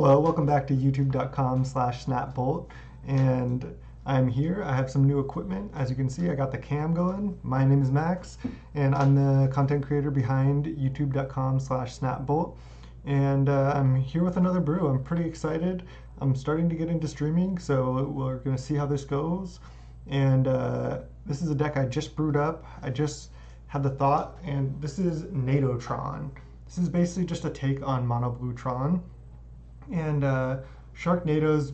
Hello, welcome back to youtube.com/snapbolt, and I'm here. I have some new equipment. As you can see, I got the cam going. My name is Max, and I'm the content creator behind youtube.com/snapbolt, and I'm here with another brew. I'm pretty excited. I'm starting to get into streaming, so we're going to see how this goes. And this is a deck I just brewed up. I just had the thought, and this is Nado Tron. This is basically just a take on Mono Blue Tron. And Sharknado's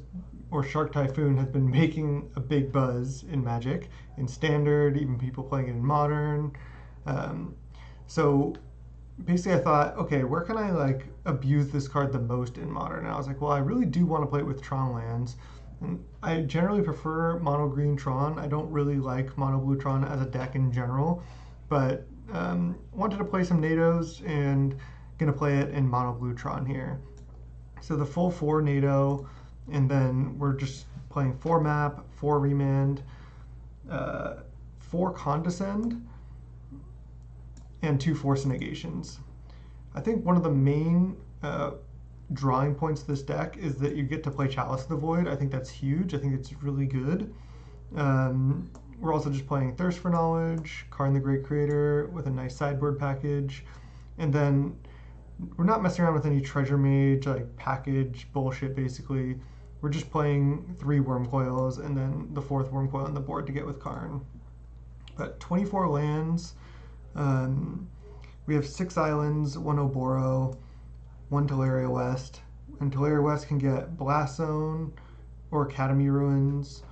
or Shark Typhoon has been making a big buzz in Magic, in Standard, even people playing it in Modern. So basically I thought, okay, where can I like abuse this card the most in Modern? And I was like, well, I really do want to play it with Tron lands. And I generally prefer Mono Green Tron. I don't really like Mono Blue Tron as a deck in general, but wanted to play some Nados and gonna play it in Mono Blue Tron here. So the full 4 Nado, and then we're just playing 4 map, 4 remand, 4 condescend, and 2 force negations. I think one of the main drawing points of this deck is that you get to play Chalice of the Void. I think that's huge. I think it's really good. We're also just playing Thirst for Knowledge, Karn the Great Creator with a nice sideboard package, and then we're not messing around with any treasure mage like package bullshit. Basically, we're just playing 3 Wormcoils and then the 4th Wormcoil on the board to get with Karn. But 24 lands. We have 6 islands, 1 Oboro, 1 Teleria West, and Teleria West can get Blast Zone or Academy Ruins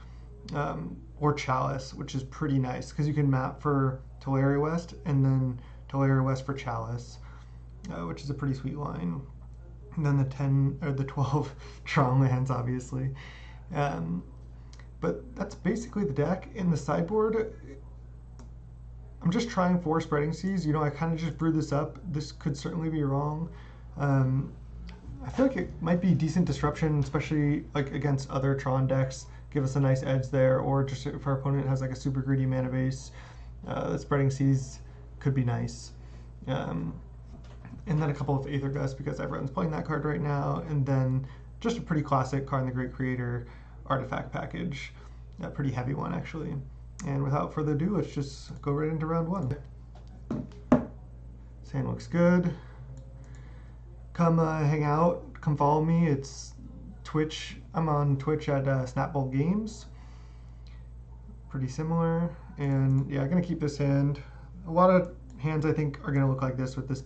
or Chalice, which is pretty nice because you can map for Teleria West and then Teleria West for Chalice. Which is a pretty sweet line. And then the 12 Tron lands, obviously. But that's basically the deck. In the sideboard, I'm just trying 4 Spreading Seas. You know, I kind of just brewed this up. This could certainly be wrong. I feel like it might be decent disruption, especially like against other Tron decks. Give us a nice edge there, or just if our opponent has like a super greedy mana base, the Spreading Seas could be nice. And then a couple of Aether Gusts because everyone's playing that card right now, and then just a pretty classic Karn the Great Creator artifact package, a pretty heavy one actually. And without further ado, let's just go right into round 1. This hand looks good. Come hang out, come follow me. It's Twitch. I'm on Twitch at Snapbolt Games. Pretty similar. And yeah, I'm gonna keep this hand. A lot of hands I think are gonna look like this with this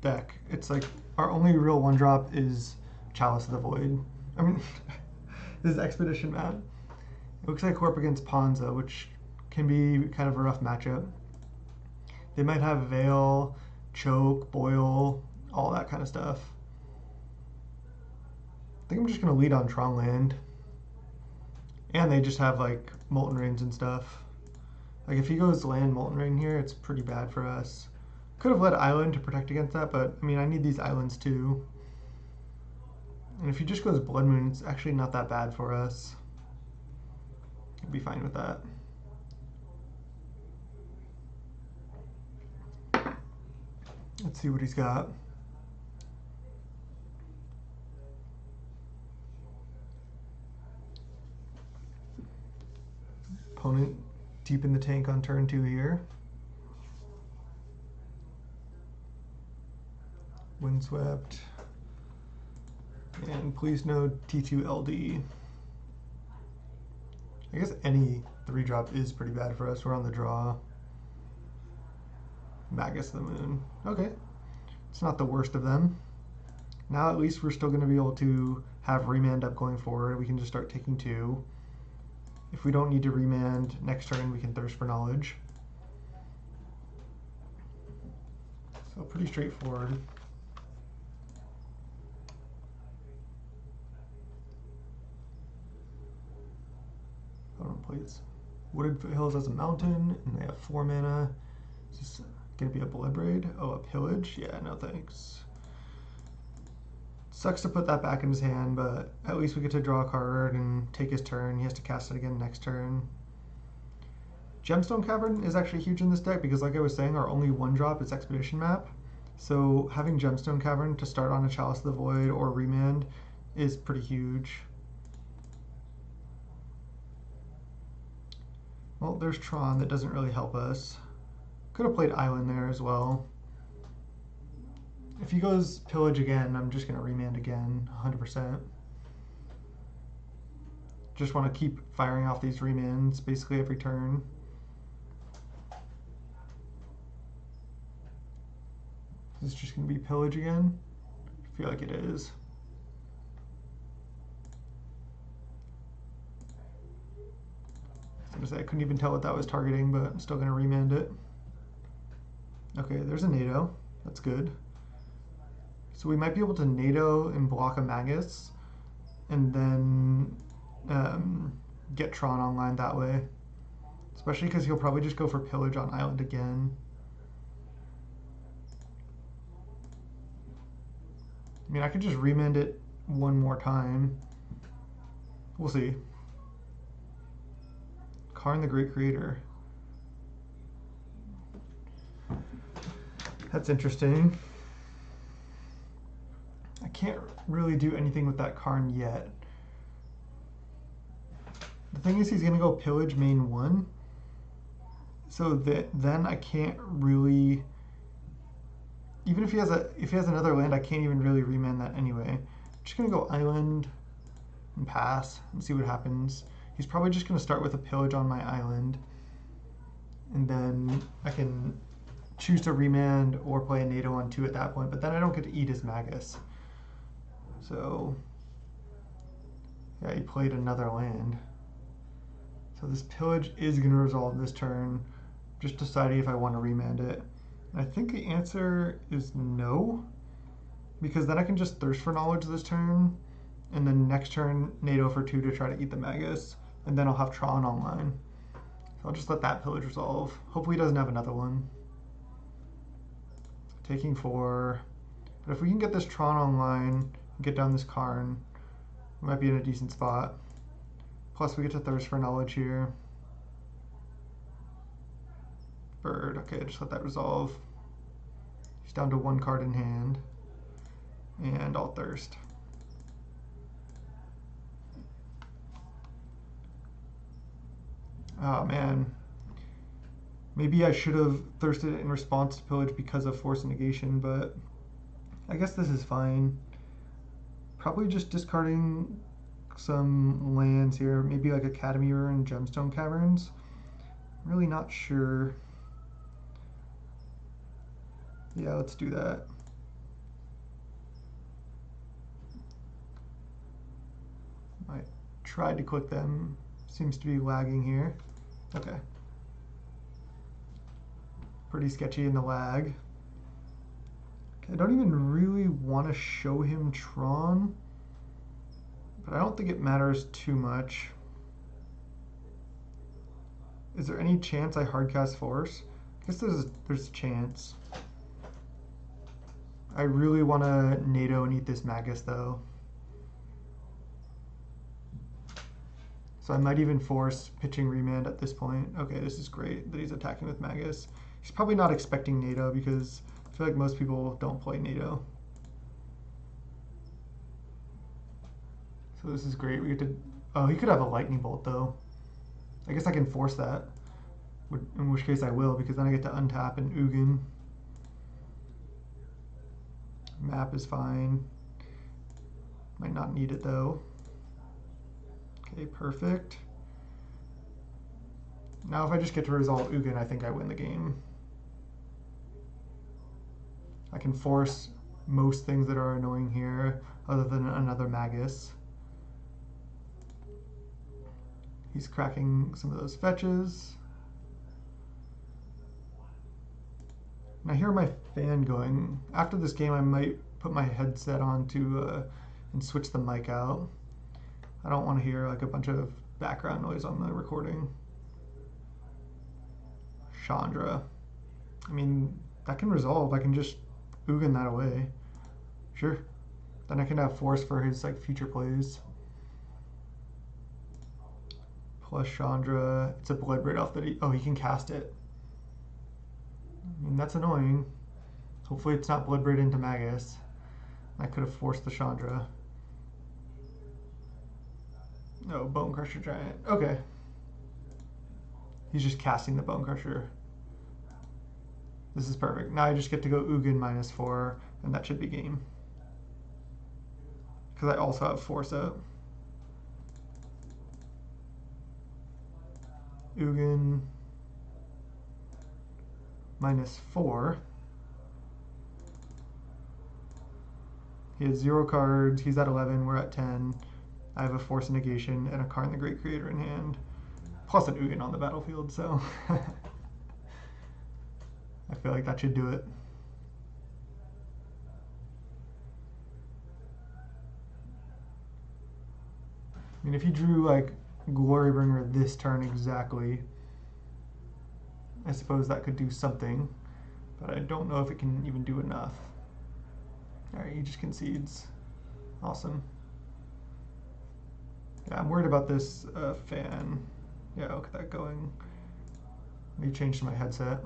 deck. It's like our only real 1-drop is Chalice of the Void. I mean, this is Expedition map. It looks like we're up against Ponza, which can be kind of a rough matchup. They might have Veil, Choke, Boil, all that kind of stuff. I think I'm just going to lead on Tron land. And they just have like Molten Rains and stuff. Like if he goes land Molten Rain here, it's pretty bad for us. Could have led Island to protect against that, but I mean, I need these islands too. And if he just goes Blood Moon, it's actually not that bad for us. I'd be fine with that. Let's see what he's got. Opponent deep in the tank on turn 2 here. Windswept, and please no T2LD. I guess any 3-drop is pretty bad for us. We're on the draw. Magus of the Moon. Okay, it's not the worst of them. Now at least we're still going to be able to have remand up going forward. We can just start taking 2. If we don't need to remand next turn, we can Thirst for Knowledge. So pretty straightforward. Plays Wooded Hills as a mountain, and they have 4 mana. Is this gonna be a Blood Braid? Oh, a Pillage? Yeah, no thanks. Sucks to put that back in his hand, but at least we get to draw a card and take his turn. He has to cast it again next turn. Gemstone Cavern is actually huge in this deck because, like I was saying, our only 1-drop is Expedition map. So having Gemstone Cavern to start on a Chalice of the Void or Remand is pretty huge. Well, there's Tron, that doesn't really help us. Could have played Island there as well. If he goes Pillage again, I'm just going to remand again, 100%. Just want to keep firing off these remands basically every turn. Is this just going to be Pillage again? I feel like it is. I was going to say I couldn't even tell what that was targeting, but I'm still going to remand it. Okay, there's a Nado. That's good. So we might be able to Nado and block a Magus, and then get Tron online that way. Especially because he'll probably just go for Pillage on Island again. I mean, I could just remand it one more time. We'll see. Karn the Great Creator. That's interesting. I can't really do anything with that Karn yet. The thing is, he's going to go Pillage main 1. So then I can't really... Even if he has another land, I can't even really remand that anyway. I'm just going to go Island and pass and see what happens. He's probably just going to start with a Pillage on my island. And then I can choose to remand or play a Nado on 2 at that point, but then I don't get to eat his Magus. So, yeah, he played another land. So this Pillage is going to resolve this turn. Just deciding if I want to remand it. And I think the answer is no, because then I can just Thirst for Knowledge this turn, and then next turn Nado for 2 to try to eat the Magus, and then I'll have Tron online. So I'll just let that Pillage resolve. Hopefully he doesn't have another one. Taking 4. But if we can get this Tron online, and get down this Karn, we might be in a decent spot. Plus we get to Thirst for Knowledge here. Bird, okay, just let that resolve. He's down to 1 card in hand. And I'll Thirst. Oh man. Maybe I should have thirsted in response to Pillage because of Force Negation, but I guess this is fine. Probably just discarding some lands here, maybe like Academy River and Gemstone Caverns. I'm really not sure. Yeah, let's do that. I tried to click them. Seems to be lagging here. Okay. Pretty sketchy in the lag. Okay, I don't even really want to show him Tron, but I don't think it matters too much. Is there any chance I hardcast Force? I guess there's a chance. I really want to Nado and eat this Magus though. So I might even force pitching remand at this point. Okay, this is great that he's attacking with Magus. He's probably not expecting Nado because I feel like most people don't play Nado. So this is great. We get to... Oh, he could have a Lightning Bolt though. I guess I can force that. In which case I will, because then I get to untap and Ugin. Map is fine. Might not need it though. Okay, perfect. Now if I just get to resolve Ugin, I think I win the game. I can force most things that are annoying here, other than another Magus. He's cracking some of those fetches. And I hear my fan going. After this game, I might put my headset on to and switch the mic out. I don't want to hear like a bunch of background noise on the recording. Chandra. I mean, that can resolve. I can just Ugin that away. Sure. Then I can have Force for his like future plays. Plus Chandra. It's a Blood Braid off that he can cast it. I mean, that's annoying. Hopefully it's not Blood Braid into Magus. I could have forced the Chandra. No, Bone Crusher Giant. Okay. He's just casting the Bone Crusher. This is perfect. Now I just get to go Ugin -4, and that should be game. Because I also have Force out. Ugin -4. He has 0 cards. He's at 11. We're at 10. I have a Force Negation and a Karn the Great Creator in hand. Plus an Ugin on the battlefield, so I feel like that should do it. I mean, if he drew like Glorybringer this turn exactly, I suppose that could do something, but I don't know if it can even do enough. Alright, he just concedes. Awesome. Yeah, I'm worried about this fan. Yeah, look at that going. Let me change to my headset.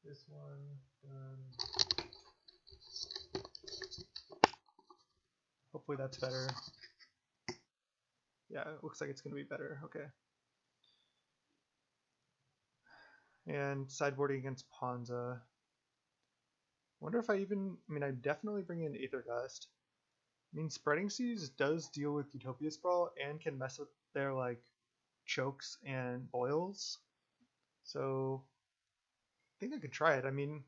This one done. Hopefully that's better. Yeah, it looks like it's going to be better. Okay. And sideboarding against Ponza. Wonder if I mean, I definitely bring in Aether Gust. I mean, Spreading Seas does deal with Utopia Sprawl and can mess with their, like, chokes and boils. So, I think I could try it. I mean,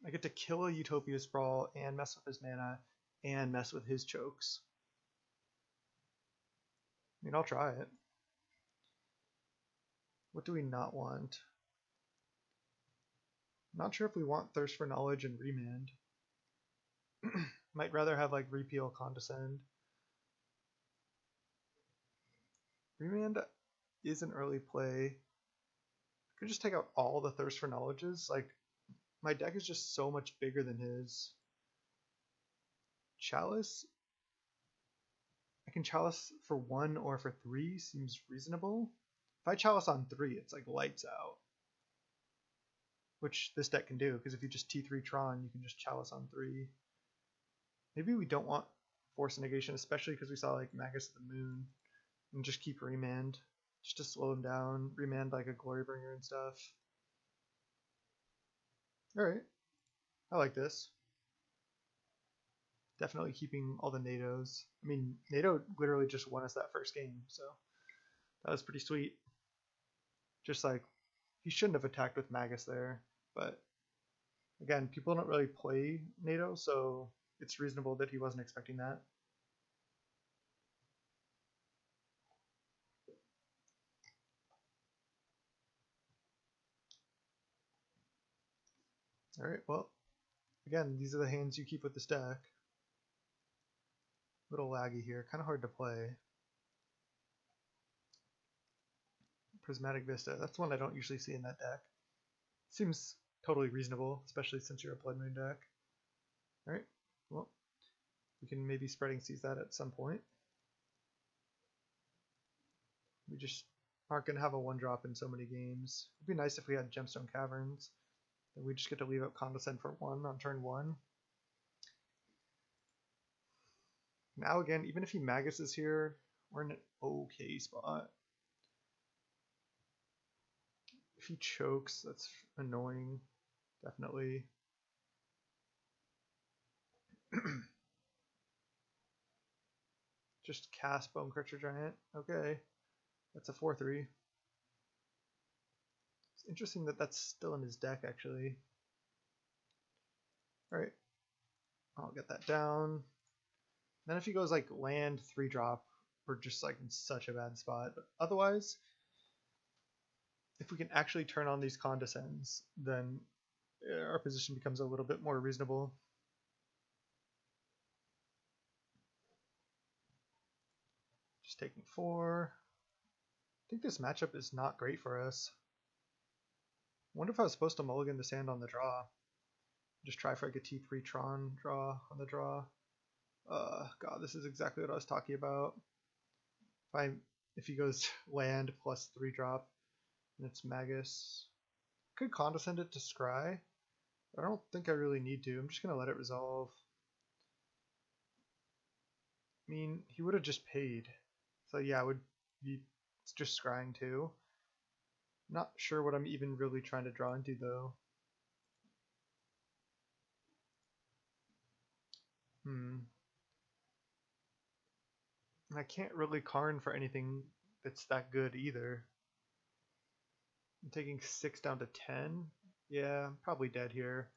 I get to kill a Utopia Sprawl and mess with his mana and mess with his chokes. I mean, I'll try it. What do we not want? Not sure if we want Thirst for Knowledge and Remand. Might rather have like Repeal, Condescend. Remand is an early play. Could just take out all the Thirst for Knowledges. Like, my deck is just so much bigger than his. Chalice? I can Chalice for 1 or for 3, seems reasonable. If I Chalice on 3, it's like lights out. Which this deck can do, because if you just T3 Tron, you can just Chalice on 3. Maybe we don't want Force Negation, especially because we saw like Magus of the Moon, and just keep Remand, just to slow him down. Remand like a Glorybringer and stuff. Alright, I like this. Definitely keeping all the NATOs. I mean, NATO literally just won us that first game, so that was pretty sweet. Just like, he shouldn't have attacked with Magus there, but again, people don't really play NATO, so it's reasonable that he wasn't expecting that. Alright, well, again, these are the hands you keep with this deck. A little laggy here, kind of hard to play. Prismatic Vista, that's one I don't usually see in that deck. Seems totally reasonable, especially since you're a Blood Moon deck. Alright, well, we can maybe Spreading Seas that at some point. We just aren't going to have a 1-drop in so many games. It'd be nice if we had Gemstone Caverns. Then we just get to leave out Condescend for 1 on turn 1. Now again, even if he Magus is here, we're in an okay spot. If he chokes, that's annoying. Definitely. Just cast Bone Crusher Giant. Okay. That's a 4/3. It's interesting that that's still in his deck, actually. Alright. I'll get that down. Then if he goes like land 3-drop, we're just like in such a bad spot. But otherwise, if we can actually turn on these Condescends, then our position becomes a little bit more reasonable. Just taking 4. I think this matchup is not great for us. I wonder if I was supposed to mulligan the sand on the draw. Just try for like a T3 Tron draw on the draw. God, this is exactly what I was talking about. If he goes land plus 3-drop, and it's Magus. Could condescend it to scry. I don't think I really need to. I'm just going to let it resolve. I mean, he would have just paid. So yeah, it would be just scrying too. Not sure what I'm even really trying to draw into though. I can't really Karn for anything that's that good either. I'm taking 6 down to 10. Yeah, I'm probably dead here.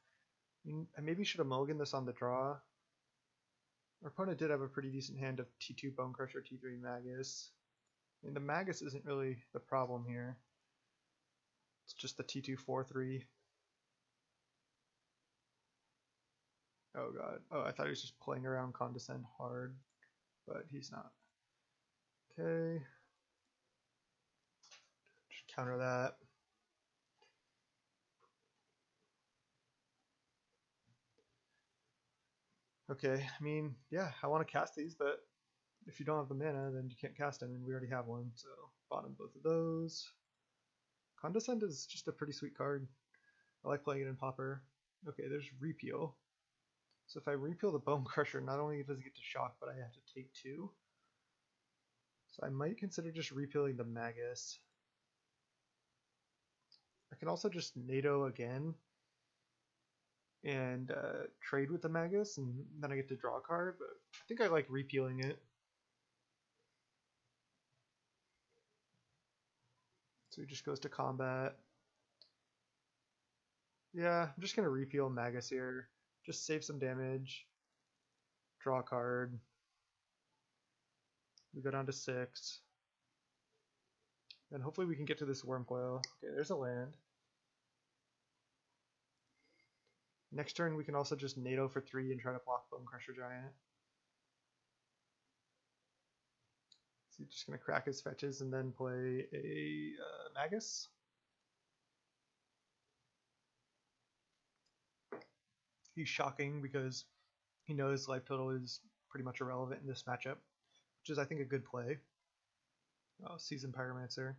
I maybe should have mulliganed this on the draw. Our opponent did have a pretty decent hand of T2 Bone Crusher, T3 Magus. I mean, the Magus isn't really the problem here. It's just the T2 4-3. Oh god. Oh, I thought he was just playing around Condescend hard, but he's not. Okay. Just counter that. Okay, I mean, yeah, I want to cast these, but if you don't have the mana, then you can't cast them, and we already have one, so bottom both of those. Condescend is just a pretty sweet card. I like playing it in Pauper. Okay, there's Repeal. So if I repeal the Bone Crusher, not only does it get to shock, but I have to take 2. So I might consider just repealing the Magus. I can also just Nado again and trade with the Magus, and then I get to draw a card, but I think I like repealing it. So he just goes to combat. Yeah, I'm just going to repeal Magus here. Just save some damage. Draw a card. We go down to 6. And hopefully we can get to this Wormcoil. Okay, there's a land. Next turn we can also just Nado for 3 and try to block Bone Crusher Giant. So he's just going to crack his fetches and then play a Magus. He's shocking because he knows life total is pretty much irrelevant in this matchup, which is, I think, a good play. Oh, Seasoned Pyromancer.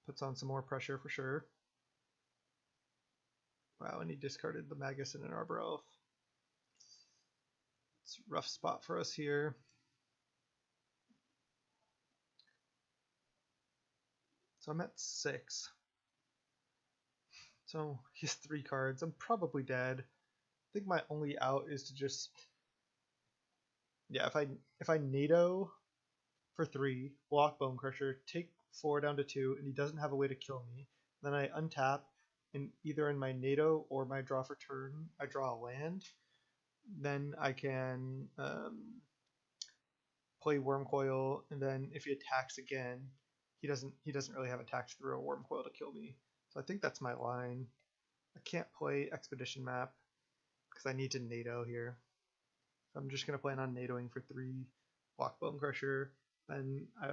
Puts on some more pressure for sure. Wow, and he discarded the Magus and an Arbor Elf. It's a rough spot for us here. So I'm at 6. So he has 3 cards. I'm probably dead. I think my only out is to just, yeah, if I Nado for 3, block Bone Crusher, take 4 down to 2, and he doesn't have a way to kill me, then I untap, and either in my Nado or my draw for turn, I draw a land. Then I can play Wormcoil, and then if he attacks again, he doesn't really have attacks through a Wormcoil to kill me. So I think that's my line. I can't play Expedition Map because I need to Nado here. So I'm just going to plan on Nadoing for 3, block Bone Crusher, and I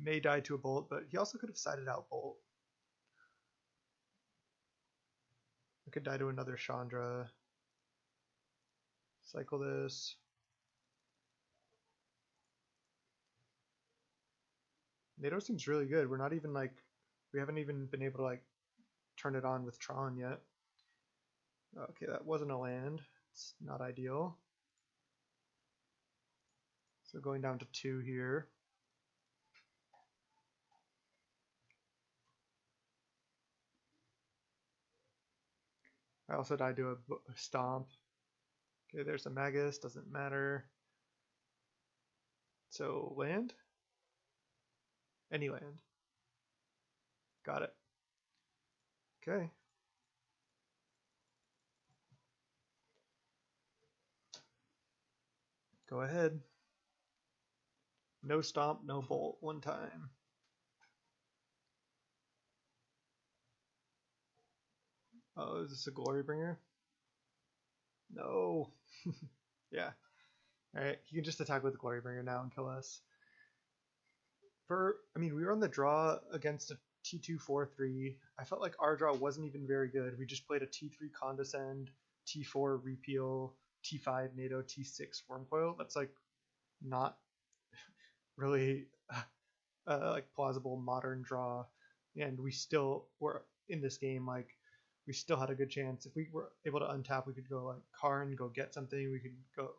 may die to a Bolt, but he also could have sided out Bolt. I could die to another Chandra. Cycle this. Nado seems really good. We're not even like, we haven't even been able to like turn it on with Tron yet. Okay, that wasn't a land. It's not ideal. So going down to 2 here. I also died to a Stomp. Okay, there's a Magus, doesn't matter. So land? Any land. Got it. Okay. Go ahead. No Stomp, no Bolt, one time. Oh, is this a Glory Bringer? No. Yeah. Alright, he can just attack with the Glory Bringer now and kill us. I mean, we were on the draw against a T2 4-3. I felt like our draw wasn't even very good. We just played a T3 Condescend, T4 Repeal, T5 Nado, T6 Wormcoil. That's like not really like plausible modern draw, and we still were in this game, like we still had a good chance. If we were able to untap, we could go like Karn, go get something. We could go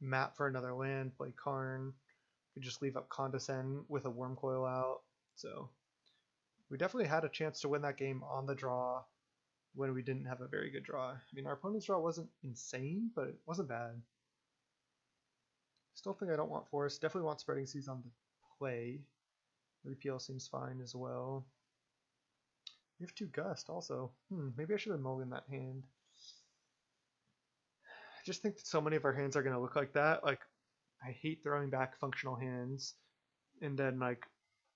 map for another land, play Karn. We could just leave up Condescend with a Worm Coil out. So we definitely had a chance to win that game on the draw when we didn't have a very good draw. I mean, our opponent's draw wasn't insane, but it wasn't bad. Still think I don't want Forest. Definitely want Spreading Seas on the play. Repeal seems fine as well. We have 2 Gust also. Maybe I should have mulliganed that hand. I just think that so many of our hands are going to look like that. Like, I hate throwing back functional hands, and then like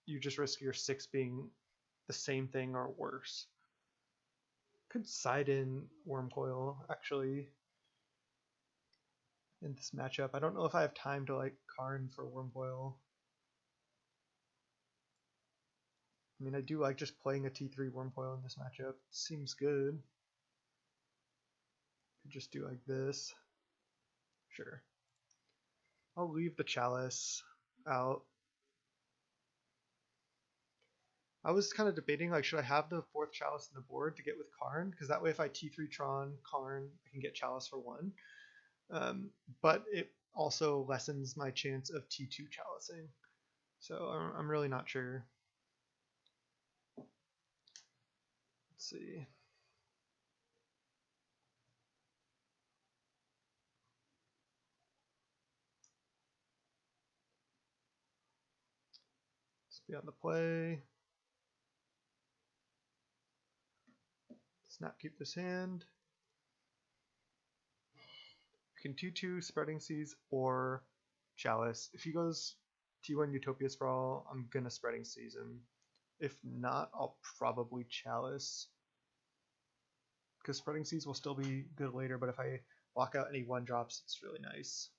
you just risk your 6 being the same thing or worse. Could side in Worm Coil actually in this matchup. I don't know if I have time to like Karn for Worm Coil. I mean, I do like just playing a T3 Worm Coil in this matchup. Seems good. Could just do like this. Sure. I'll leave the Chalice out. I was kind of debating, like, should I have the 4th Chalice in the board to get with Karn? Because that way if I T3 Tron Karn, I can get Chalice for 1. But it also lessens my chance of T2 Chalicing. So I'm really not sure. Let's see. Let's be on the play. Snap keep this hand. You can 2-2 Spreading Seas or Chalice. If he goes T1 Utopia Sprawl, I'm gonna Spreading Seas him. If not, I'll probably Chalice. Because Spreading Seas will still be good later, but if I block out any 1-drops, it's really nice.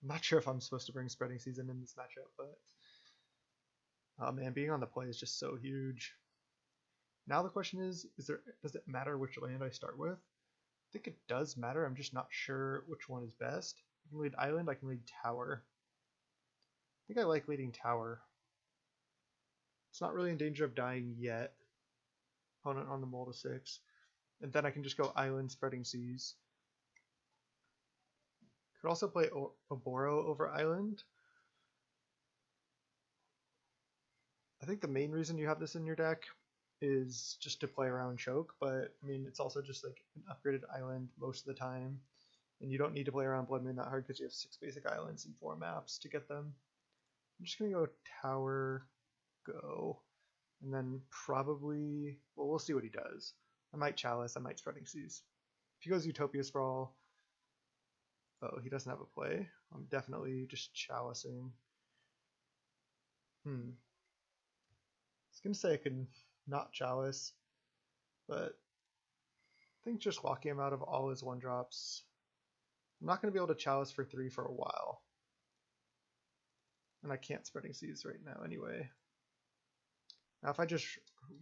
I'm not sure if I'm supposed to bring Spreading Seas in this matchup, but oh man, being on the play is just so huge. Now the question is does it matter which land I start with? I think it does matter, I'm just not sure which one is best. I can lead Island, I can lead Tower. I think I like leading Tower. It's not really in danger of dying yet. Opponent on the mole to 6. And then I can just go Island, Spreading Seas. Could also play Oboro over Island. I think the main reason you have this in your deck is just to play around Choke, but I mean, it's also just like an upgraded island most of the time, and you don't need to play around Blood Moon that hard because you have 6 basic islands and 4 maps to get them. I'm just gonna go Tower, go, and then probably, well, we'll see what he does. I might Chalice, I might Spreading Seas. If he goes Utopia Sprawl, oh, he doesn't have a play. I'm definitely just Chalicing. I was gonna say I could not Chalice, but I think just locking him out of all his 1-drops. I'm not going to be able to Chalice for 3 for a while. And I can't Spreading Seas right now anyway. Now if I just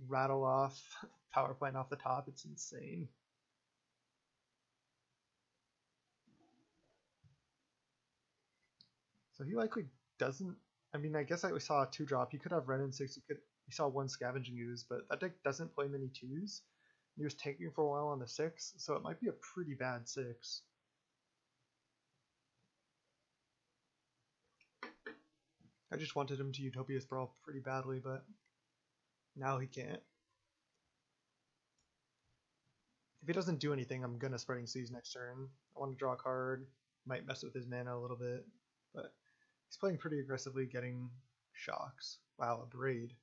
rattle off Power Plant off the top, it's insane. So he likely doesn't, I mean, I guess we saw a 2-drop. He could have Ren in 6, he saw 1 Scavenging Ooze, but that deck doesn't play many 2s. He was tanking for a while on the 6, so it might be a pretty bad 6. I just wanted him to Utopia Sprawl pretty badly, but now he can't. If he doesn't do anything, I'm gonna Spreading Seas next turn. I want to draw a card, might mess with his mana a little bit, but he's playing pretty aggressively, getting shocks. Wow, a Braid.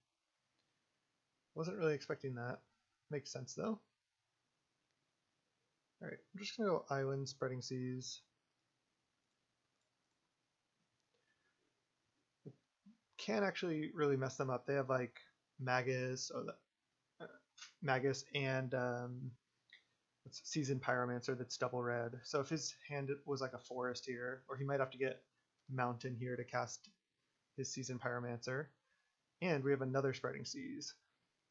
Wasn't really expecting that. Makes sense though. Alright, I'm just gonna go Island, Spreading Seas. Can't actually really mess them up. They have like Magus, or Magus and Seasoned Pyromancer that's double red. So if his hand was like a forest here, or he might have to get Mountain here to cast his Seasoned Pyromancer. And we have another Spreading Seas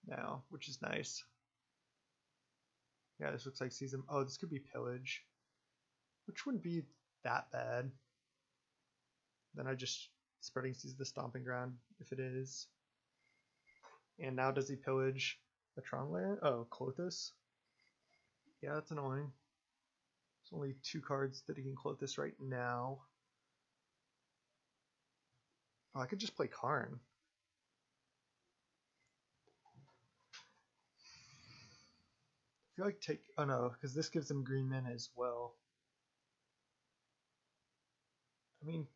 now, which is nice. Yeah, this looks like Season. Oh, this could be Pillage, which wouldn't be that bad. Then I just Spreading Seas the Stomping Ground if it is. And now does he pillage the Tron land? Oh, Clothis. Yeah, that's annoying. There's only 2 cards that he can Clothis right now. Oh, I could just play Karn. I feel like take... Oh no, because this gives him green mana as well. I mean,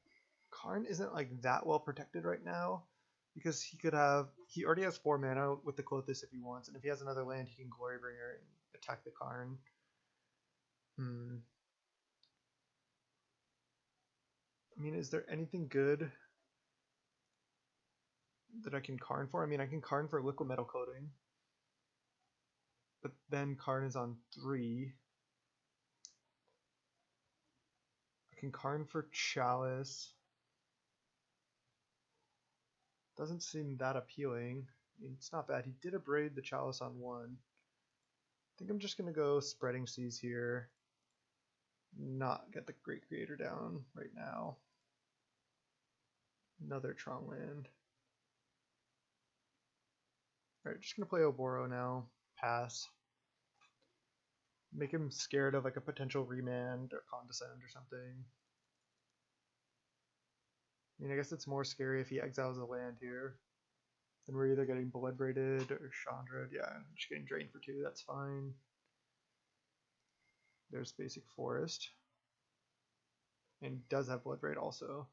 Karn isn't like that well protected right now. Because he could have... He already has 4 mana with the Clothis if he wants. And if he has another land, he can Glorybringer and attack the Karn. I mean, is there anything good that I can Karn for? I mean, I can Karn for Liquid Metal Coating. But then Karn is on 3. I can Karn for Chalice. Doesn't seem that appealing. I mean, it's not bad. He did abrade the Chalice on 1. I think I'm just going to go Spreading Seas here. Not get the Great Creator down right now. Another Tron land. Alright, just going to play Oboro now. Pass. Make him scared of like a potential remand or Condescend or something. I mean, I guess it's more scary if he exiles a land here. Then we're either getting Blood Braided or Chandra. Yeah, I'm just getting drained for 2. That's fine. There's Basic Forest. And he does have Blood Braid also.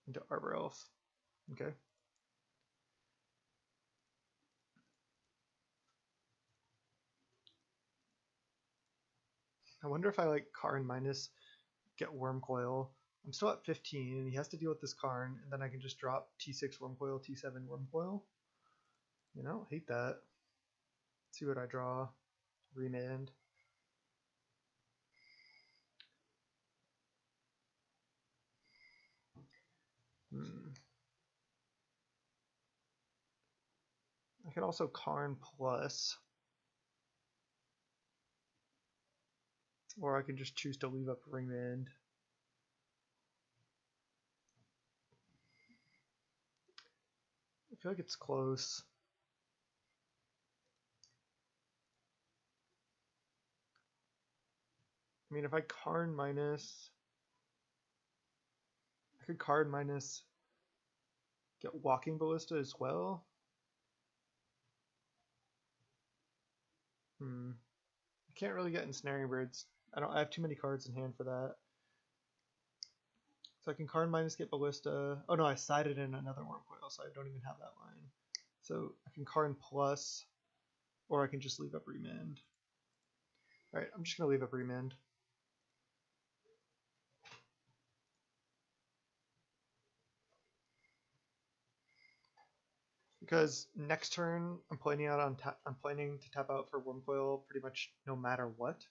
Into Arbor Elf. Okay. I wonder if I like Karn minus get Wormcoil. I'm still at 15 and he has to deal with this Karn, and then I can just drop T6 Wormcoil, T7 Wormcoil. You know, hate that. Let's see what I draw. Remand. I can also Karn plus. Or I can just choose to leave up Remand. I feel like it's close. I mean, if I Karn minus... I could Karn minus get Walking Ballista as well. I can't really get Ensnaring Birds. I have too many cards in hand for that. So I can Karn minus get Ballista. Oh no, I sided in another Wormcoil, so I don't even have that line. So I can Karn plus, or I can just leave up Remand. Alright, I'm just going to leave up Remand. Because next turn I'm planning to tap out for Wormcoil pretty much no matter what.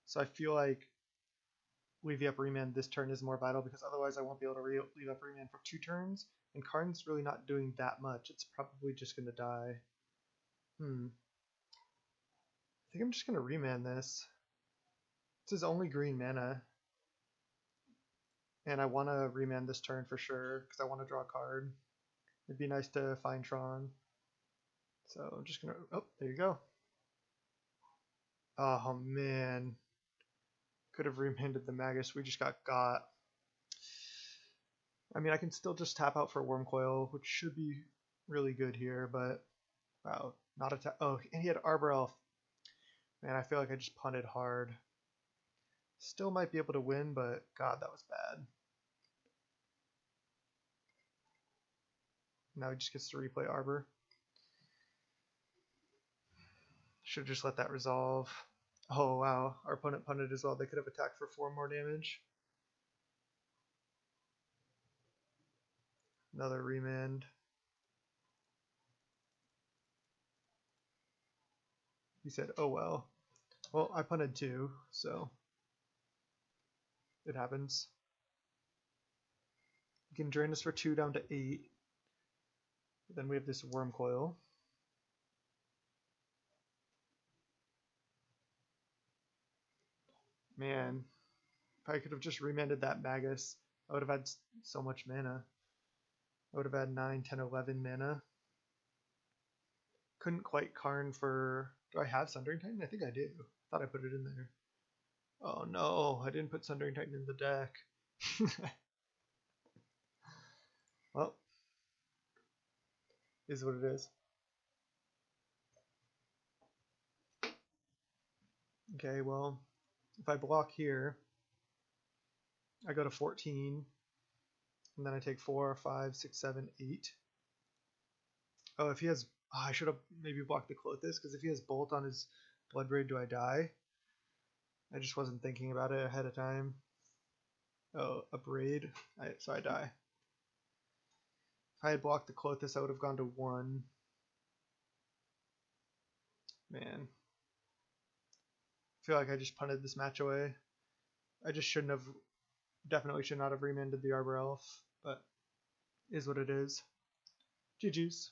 So I feel like leaving up Remand this turn is more vital, because otherwise I won't be able to leave up Remand for 2 turns. And Karn's really not doing that much. It's probably just going to die. I think I'm just going to Remand this. It's his only green mana. And I want to Remand this turn for sure, because I want to draw a card. It'd be nice to find Tron. So I'm just going to... Oh, there you go. Oh, man. Could have Remanded the Magus. We just got. I mean, I can still just tap out for Wormcoil, which should be really good here, but... Wow, not a tap. Oh, and he had Arbor Elf. Man, I feel like I just punted hard. Still might be able to win, but God, that was bad. Now he just gets to replay Arbor. Should have just let that resolve. Oh wow, our opponent punted as well. They could have attacked for 4 more damage. Another Remand. He said, oh well. Well, I punted 2, so it happens. You can drain us for 2 down to 8. Then we have this Wormcoil. Man, if I could have just remanded that Magus, I would have had so much mana. I would have had 9, 10, 11 mana. Couldn't quite Karn for... Do I have Sundering Titan? I think I do. Thought I put it in there. Oh no, I didn't put Sundering Titan in the deck. Well, is what it is. Okay, well, if I block here, I go to 14, and then I take 4, 5, 6, 7, 8. Oh, if he has... Oh, I should have maybe blocked the Clothis, because if he has Bolt on his Bloodbraid, do I die? I just wasn't thinking about it ahead of time. Oh, a Braid, so I die. If I had blocked the Clothis, I would have gone to 1. Man. I feel like I just punted this match away. I just shouldn't have... Definitely should not have remanded the Arbor Elf, but is what it is. GG's.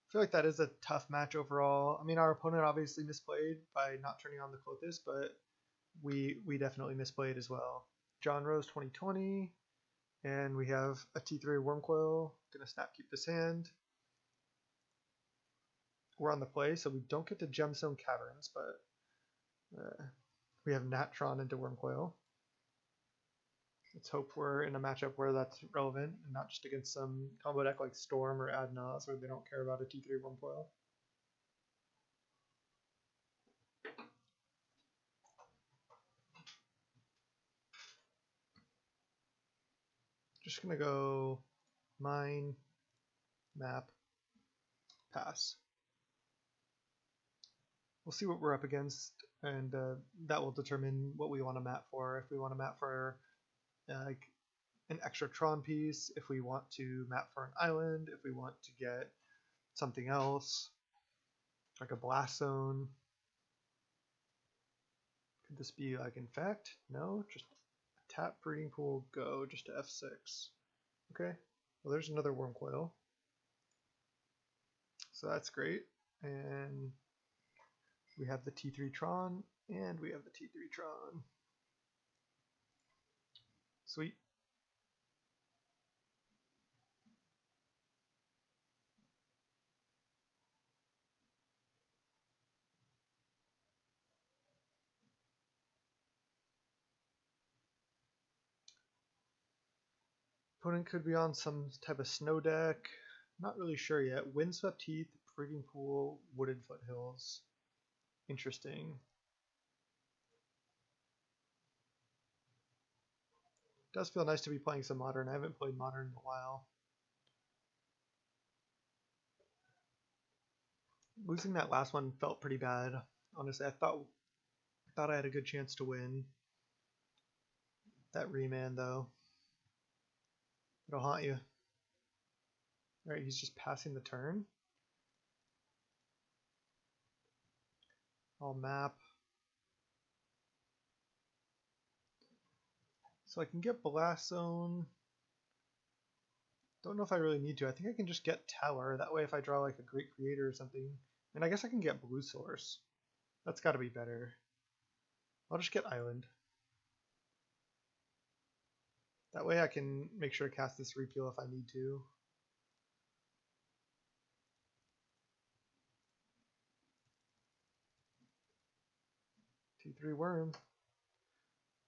I feel like that is a tough match overall. I mean, our opponent obviously misplayed by not turning on the Clothis, but we definitely misplayed as well. John Rose 2020, and we have a T3 Wormcoil. Gonna snap keep this hand. We're on the play, so we don't get to Gemstone Caverns, but we have Nado Tron into Wormcoil. Let's hope we're in a matchup where that's relevant and not just against some combo deck like Storm or Adnaz where they don't care about a T3 Wormcoil. Just gonna go mine, map, pass. We'll see what we're up against, and that will determine what we want to map for. If we want to map for like an extra Tron piece, if we want to map for an island, if we want to get something else, like a Blast Zone. Could this be like Infect? No, just tap Breeding Pool, go, just to F6. Okay, well there's another Wormcoil. So that's great. And we have the T3 Tron, and we have the T3 Tron. Sweet. Opponent could be on some type of snow deck. Not really sure yet. Windswept Heath, Breeding Pool, Wooded Foothills. Interesting. Does feel nice to be playing some Modern. I haven't played Modern in a while. Losing that last one felt pretty bad. Honestly, I thought I had a good chance to win. That remand though. It'll haunt you. Alright, he's just passing the turn. I'll map. So I can get Blast Zone. Don't know if I really need to. I think I can just get Tower. That way if I draw like a Great Creator or something. And I guess I can get Blue Source. That's got to be better. I'll just get Island. That way I can make sure to cast this Repeal if I need to. T3 Worm.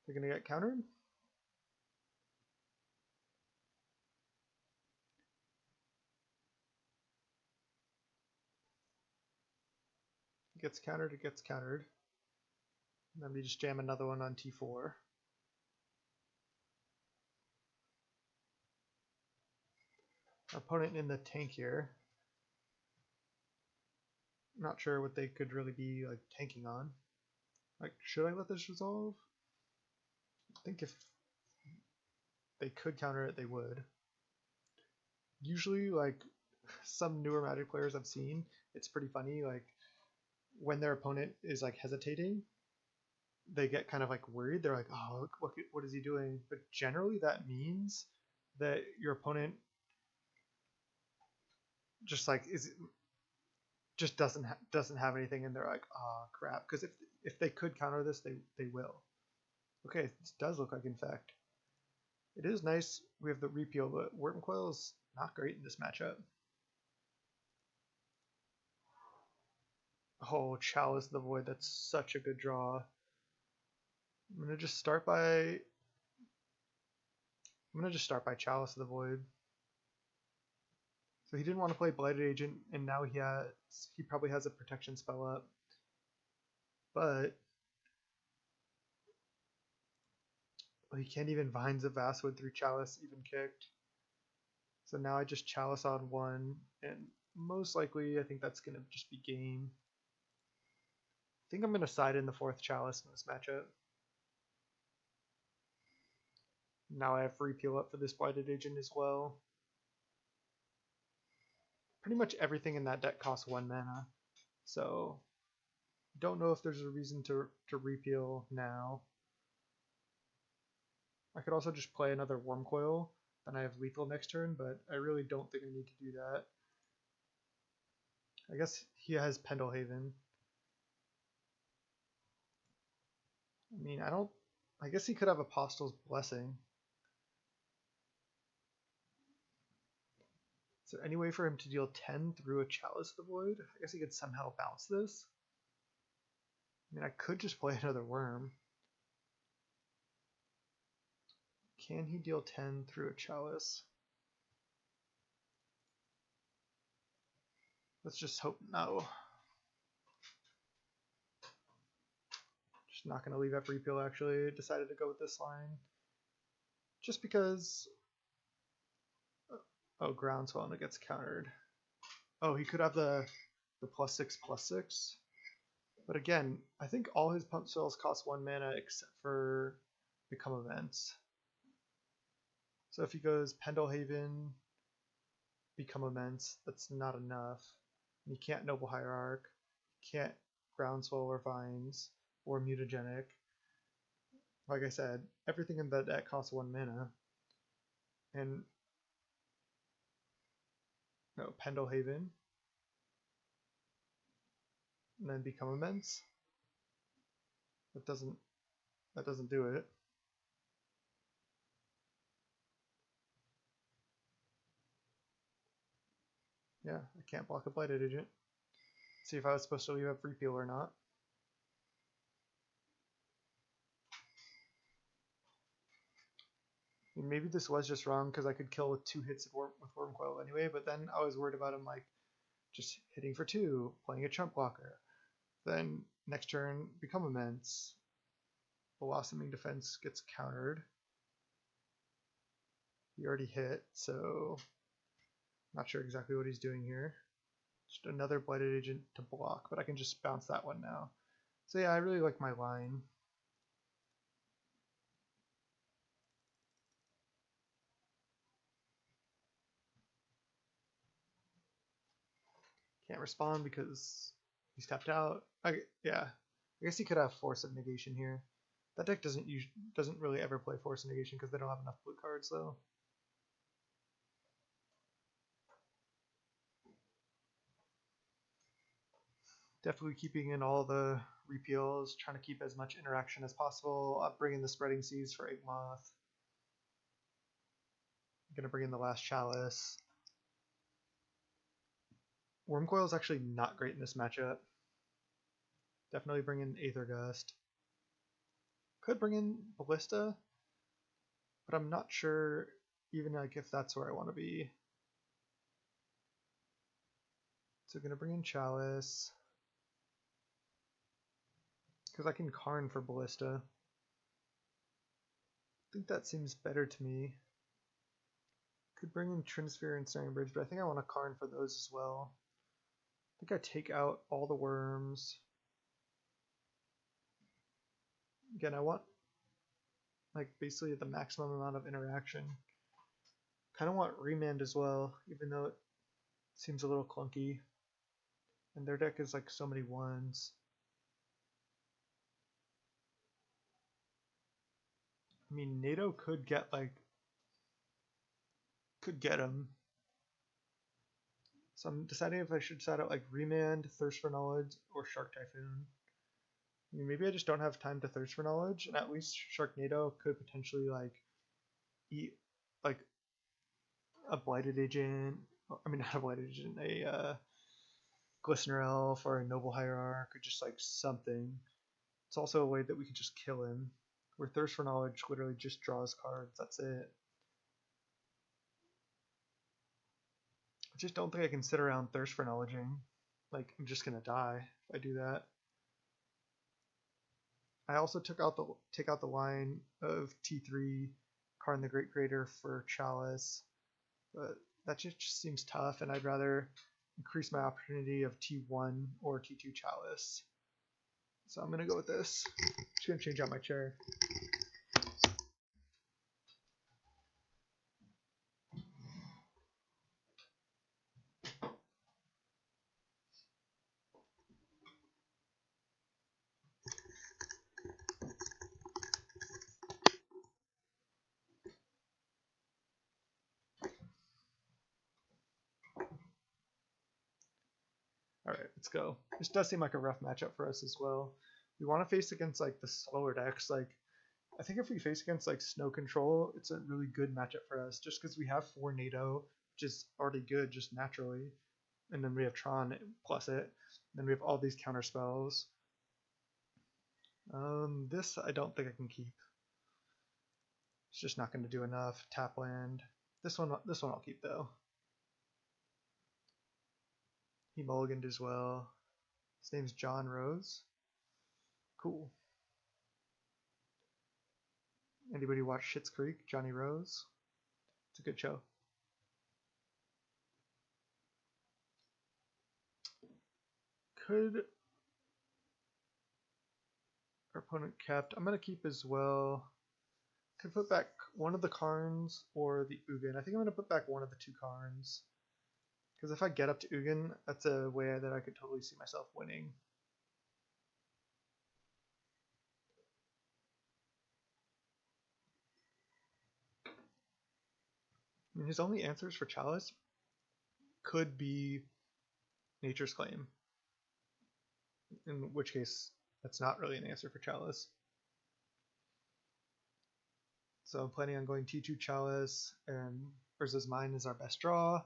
They're going to get countered? It gets countered, it gets countered. And then we just jam another one on T4. Our opponent in the tank here. Not sure what they could really be like tanking on. Like, should I let this resolve? I think if they could counter it, they would. Usually, like, some newer Magic players I've seen, it's pretty funny, like, when their opponent is, like, hesitating, they get kind of, like, worried. They're like, oh, look what is he doing? But generally that means that your opponent just, like, just doesn't have anything, and they're like, oh, crap. Because if they could counter this, they will. Okay, this does look like Infect. It is nice we have the repeal, but Wurmcoil is not great in this matchup. Oh, Chalice of the Void, that's such a good draw. I'm gonna just start by Chalice of the Void. So he didn't want to play Blighted Agent, and now he probably has a protection spell up. But he can't even Vines of Vastwood through Chalice even kicked. So now I just Chalice on one, and most likely I think that's gonna just be game. I think I'm gonna side in the fourth Chalice in this matchup. Now I have repeal up for this Blighted Agent as well. Pretty much everything in that deck costs 1 mana, so don't know if there's a reason to repeal now. I could also just play another Wurmcoil, then I have lethal next turn, but I really don't think I need to do that. I guess he has Pendelhaven. I mean, I guess he could have Apostle's Blessing. Is there any way for him to deal 10 through a Chalice of the Void? I guess he could somehow bounce this. I mean, I could just play another Worm. Can he deal 10 through a Chalice? Let's just hope no. Just not going to leave up repeal, actually. Decided to go with this line. Just because... Oh, Groundswell, and it gets countered. Oh, he could have the +6/+6. But again, I think all his pump spells cost 1 mana except for Become Events. So if he goes Pendelhaven, Become Immense, that's not enough. And he can't Noble Hierarch, he can't Groundswell or Vines, or Mutagenic. Like I said, everything in that deck costs 1 mana. And no, Pendelhaven. And then Become Immense. That doesn't do it. Yeah, I can't block a Blighted Agent. See if I was supposed to leave up repeal or not. I mean, maybe this was just wrong because I could kill with 2 hits with Wurmcoil anyway, but then I was worried about him like just hitting for 2, playing a chump blocker. Then next turn, Become Immense. Blossoming Defense gets countered. He already hit, so not sure exactly what he's doing here. Just another Blighted Agent to block, but I can just bounce that one now. So yeah, I really like my line. Can't respond because he's tapped out. Yeah, I guess he could have Force of Negation here. That deck doesn't really ever play Force of Negation because they don't have enough blue cards though. Definitely keeping in all the repeals, trying to keep as much interaction as possible. I'm bringing the Spreading Seas for Igmoth. I'm going to bring in the last Chalice. Wurmcoil is actually not great in this matchup. Definitely bring in Aether Gust. Could bring in Ballista, but I'm not sure even like if that's where I want to be. So I'm going to bring in Chalice. Because I can Karn for Ballista. I think that seems better to me. Could bring in Trinsphere and Snaring Bridge, but I think I want to Karn for those as well. I think I take out all the worms. Again, I want like basically the maximum amount of interaction. Kind of want Remand as well, even though it seems a little clunky. And their deck is like so many ones. I mean, Nado could get him. So I'm deciding if I should set out like Remand, Thirst for Knowledge, or Shark Typhoon. I mean, maybe I just don't have time to Thirst for Knowledge, and at least Sharknado could potentially like eat like a blighted agent. I mean, not a blighted agent, a glistener elf or a noble hierarch or just like something. It's also a way that we can just kill him. Where Thirst for Knowledge literally just draws cards. That's it. I just don't think I can sit around Thirst for Knowledging. Like, I'm just gonna die if I do that. I also take out the line of T3 Karn the Great Creator for Chalice, but that just seems tough, and I'd rather increase my opportunity of T1 or T2 Chalice. So I'm gonna go with this. Just gonna change out my chair. Alright, let's go. This does seem like a rough matchup for us as well. We want to face against like the slower decks. Like, I think if we face against like Snow Control, it's a really good matchup for us just because we have 4 Nado, which is already good just naturally. And then we have Tron plus it. Then we have all these counter spells. This I don't think I can keep. It's just not going to do enough. Tap land. This one I'll keep though. He mulliganed as well. His name's John Rose. Cool. Anybody watch Schitt's Creek? Johnny Rose? It's a good show. Could our opponent kept? I'm going to keep as well. Could put back one of the Karns or the Ugin. I think I'm going to put back one of the 2 Karns. Because if I get up to Ugin, that's a way that I could totally see myself winning. I mean, his only answers for Chalice could be Nature's Claim. In which case, that's not really an answer for Chalice. So I'm planning on going T2 Chalice, and Urza's Mine is our best draw.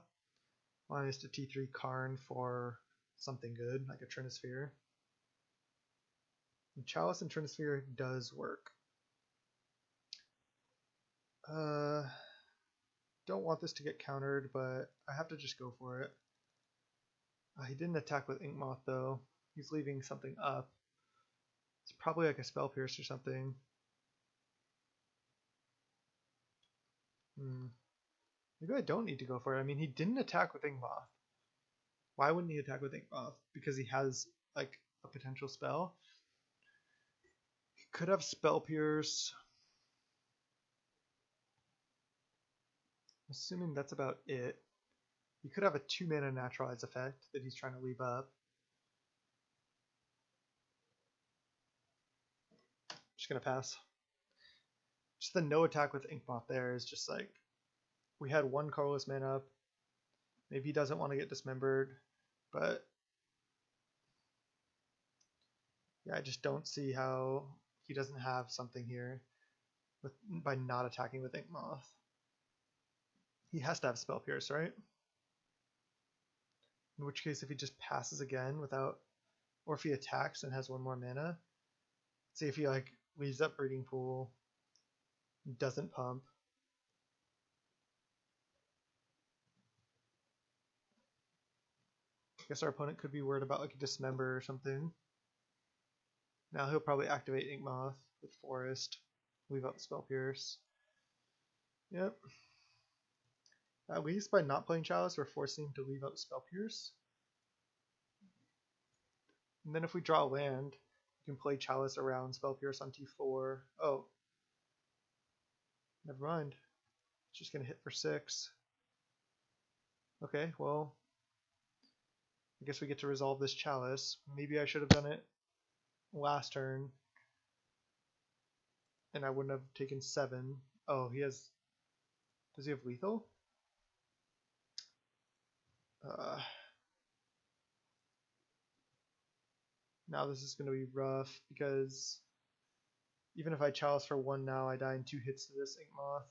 Minus to T3 Karn for something good, like a Trinisphere. And Chalice and Trinisphere does work. Don't want this to get countered, but I have to just go for it. He didn't attack with Inkmoth though. He's leaving something up. It's probably like a Spell Pierce or something. Maybe I don't need to go for it. I mean, he didn't attack with Inkmoth. Why wouldn't he attack with Inkmoth? Because he has like a potential spell. He could have Spell Pierce. Assuming that's about it. He could have a 2-mana Naturalize effect that he's trying to leave up. Just gonna pass. Just the no attack with Inkmoth there is just like, we had 1 colorless mana up. Maybe he doesn't want to get dismembered, but yeah, I just don't see how he doesn't have something here by not attacking with Inkmoth. He has to have Spell Pierce, right? In which case, if he just passes again without, or if he attacks and has 1 more mana, see if he like leaves up Breeding Pool, doesn't pump. I guess our opponent could be worried about like a Dismember or something. Now he'll probably activate Inkmoth with Forest, leave out the Spell Pierce. Yep. At least by not playing Chalice, we're forcing him to leave out the Spell Pierce. And then if we draw land, we can play Chalice around Spell Pierce on T4. Oh. Never mind. It's just going to hit for 6. Okay, well, I guess we get to resolve this Chalice. Maybe I should have done it last turn. And I wouldn't have taken 7. Oh, he has... Does he have lethal? Now this is going to be rough because even if I Chalice for 1 now, I die in 2 hits to this Inkmoth.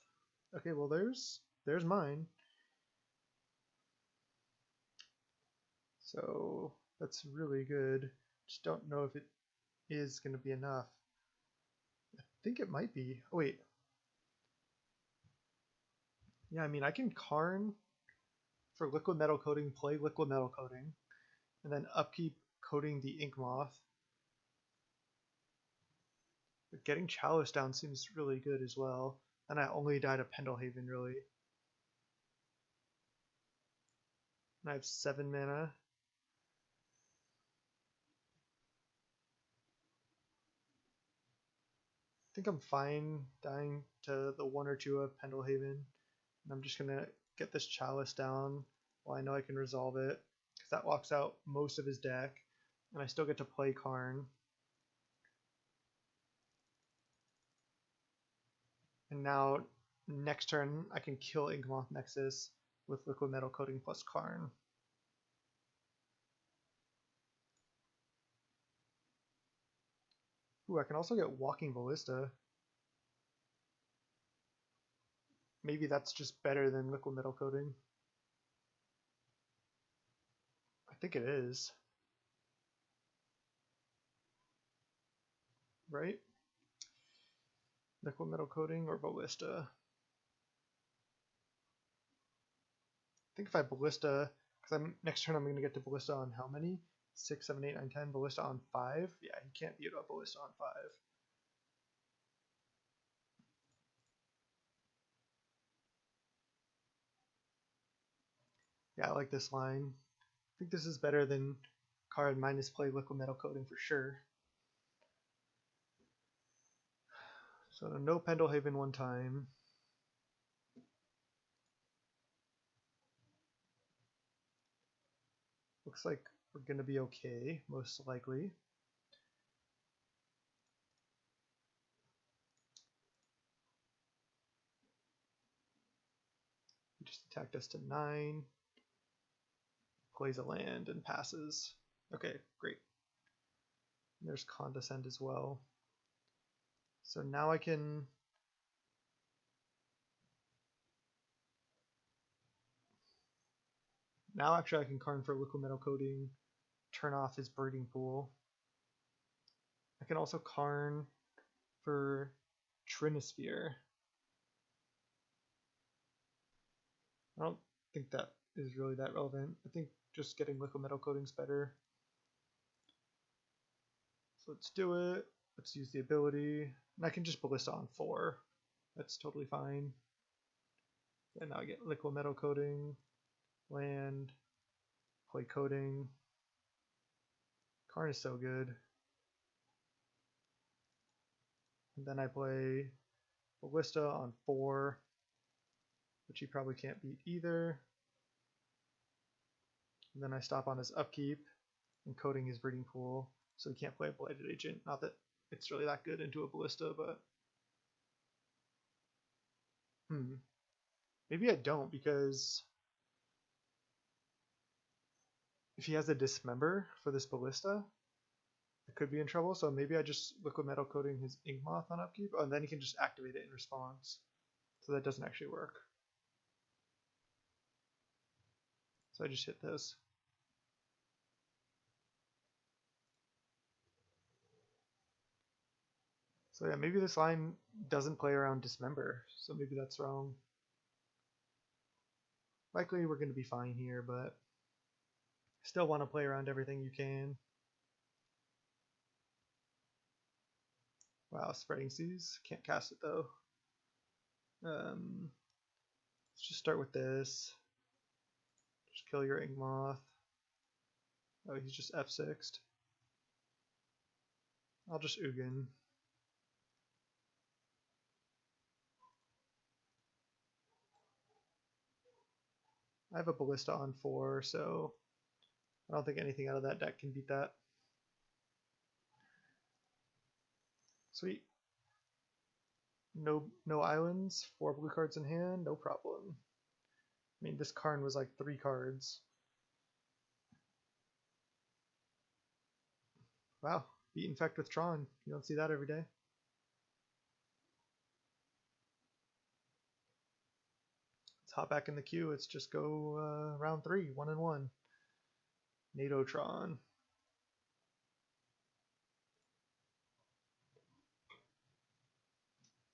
Okay, well there's mine. So that's really good. Just don't know if it is going to be enough. I think it might be. Oh wait. Yeah, I mean I can Karn for liquid metal coating, play liquid metal coating, and then upkeep coating the ink moth. But getting Chalice down seems really good as well. And I only died a Pendelhaven really. And I have 7 mana. I think I'm fine dying to the 1 or 2 of Pendelhaven. And I'm just gonna get this Chalice down while I know I can resolve it. Because that locks out most of his deck. And I still get to play Karn. And now, next turn, I can kill Inkmoth Nexus with Liquid Metal Coating plus Karn. Ooh, I can also get Walking Ballista. Maybe that's just better than Liquid Metal Coating. I think it is. Right? Liquid Metal Coating or Ballista? I think if I Ballista, because next turn I'm going to get to Ballista on how many? 6, 7, 8, 9, 10. Ballista on 5? Yeah, he can't beat a Ballista on 5. Yeah, I like this line. I think this is better than card minus play Liquid Metal Coating for sure. So no Pendelhaven one time. Looks like we're going to be okay, most likely. He just attacked us to 9. Plays a land and passes. Okay, great. And there's Condescend as well. So now I can... Now actually I can Karn for Liquid Metal Coating, turn off his Breeding Pool. I can also Karn for Trinisphere. I don't think that is really that relevant. I think just getting Liquid Metal Coating is better. So let's do it. Let's use the ability. And I can just Ballista on 4. That's totally fine. And now I get Liquid Metal Coating, land, play Coating. Karn is so good. And then I play Ballista on 4, which he probably can't beat either. And then I stop on his upkeep and Coating his Breeding Pool, so he can't play a Blighted Agent. Not that it's really that good into a Ballista, but... Maybe I don't, because if he has a Dismember for this Ballista, I could be in trouble, so maybe I just Liquid Metal Coating his Inkmoth on upkeep, and then he can just activate it in response. So that doesn't actually work. So I just hit this. So yeah, maybe this line doesn't play around Dismember, so maybe that's wrong. Likely we're going to be fine here, but still want to play around everything you can. Wow, Spreading Seas. Can't cast it though. Let's just start with this. Just kill your Inkmoth. Oh, he's just F6'd. I'll just Ugin. I have a Ballista on 4, so I don't think anything out of that deck can beat that. Sweet. No islands, 4 blue cards in hand, no problem. I mean, this Karn was like 3 cards. Wow, beat Infect with Tron. You don't see that every day. hop back in the queue. Let's just go round 3, 1-1. Nado Tron.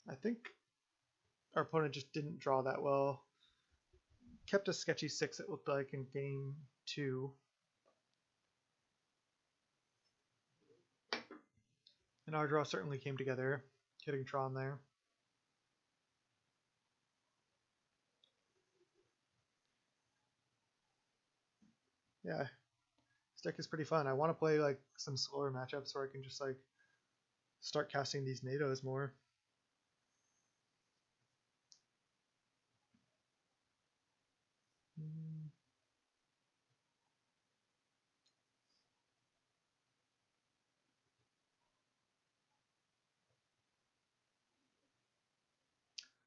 I think our opponent just didn't draw that well. Kept a sketchy 6, it looked like, in game 2. And our draw certainly came together, hitting Tron there. Yeah, this deck is pretty fun. I want to play like some slower matchups where I can just like start casting these Nados more.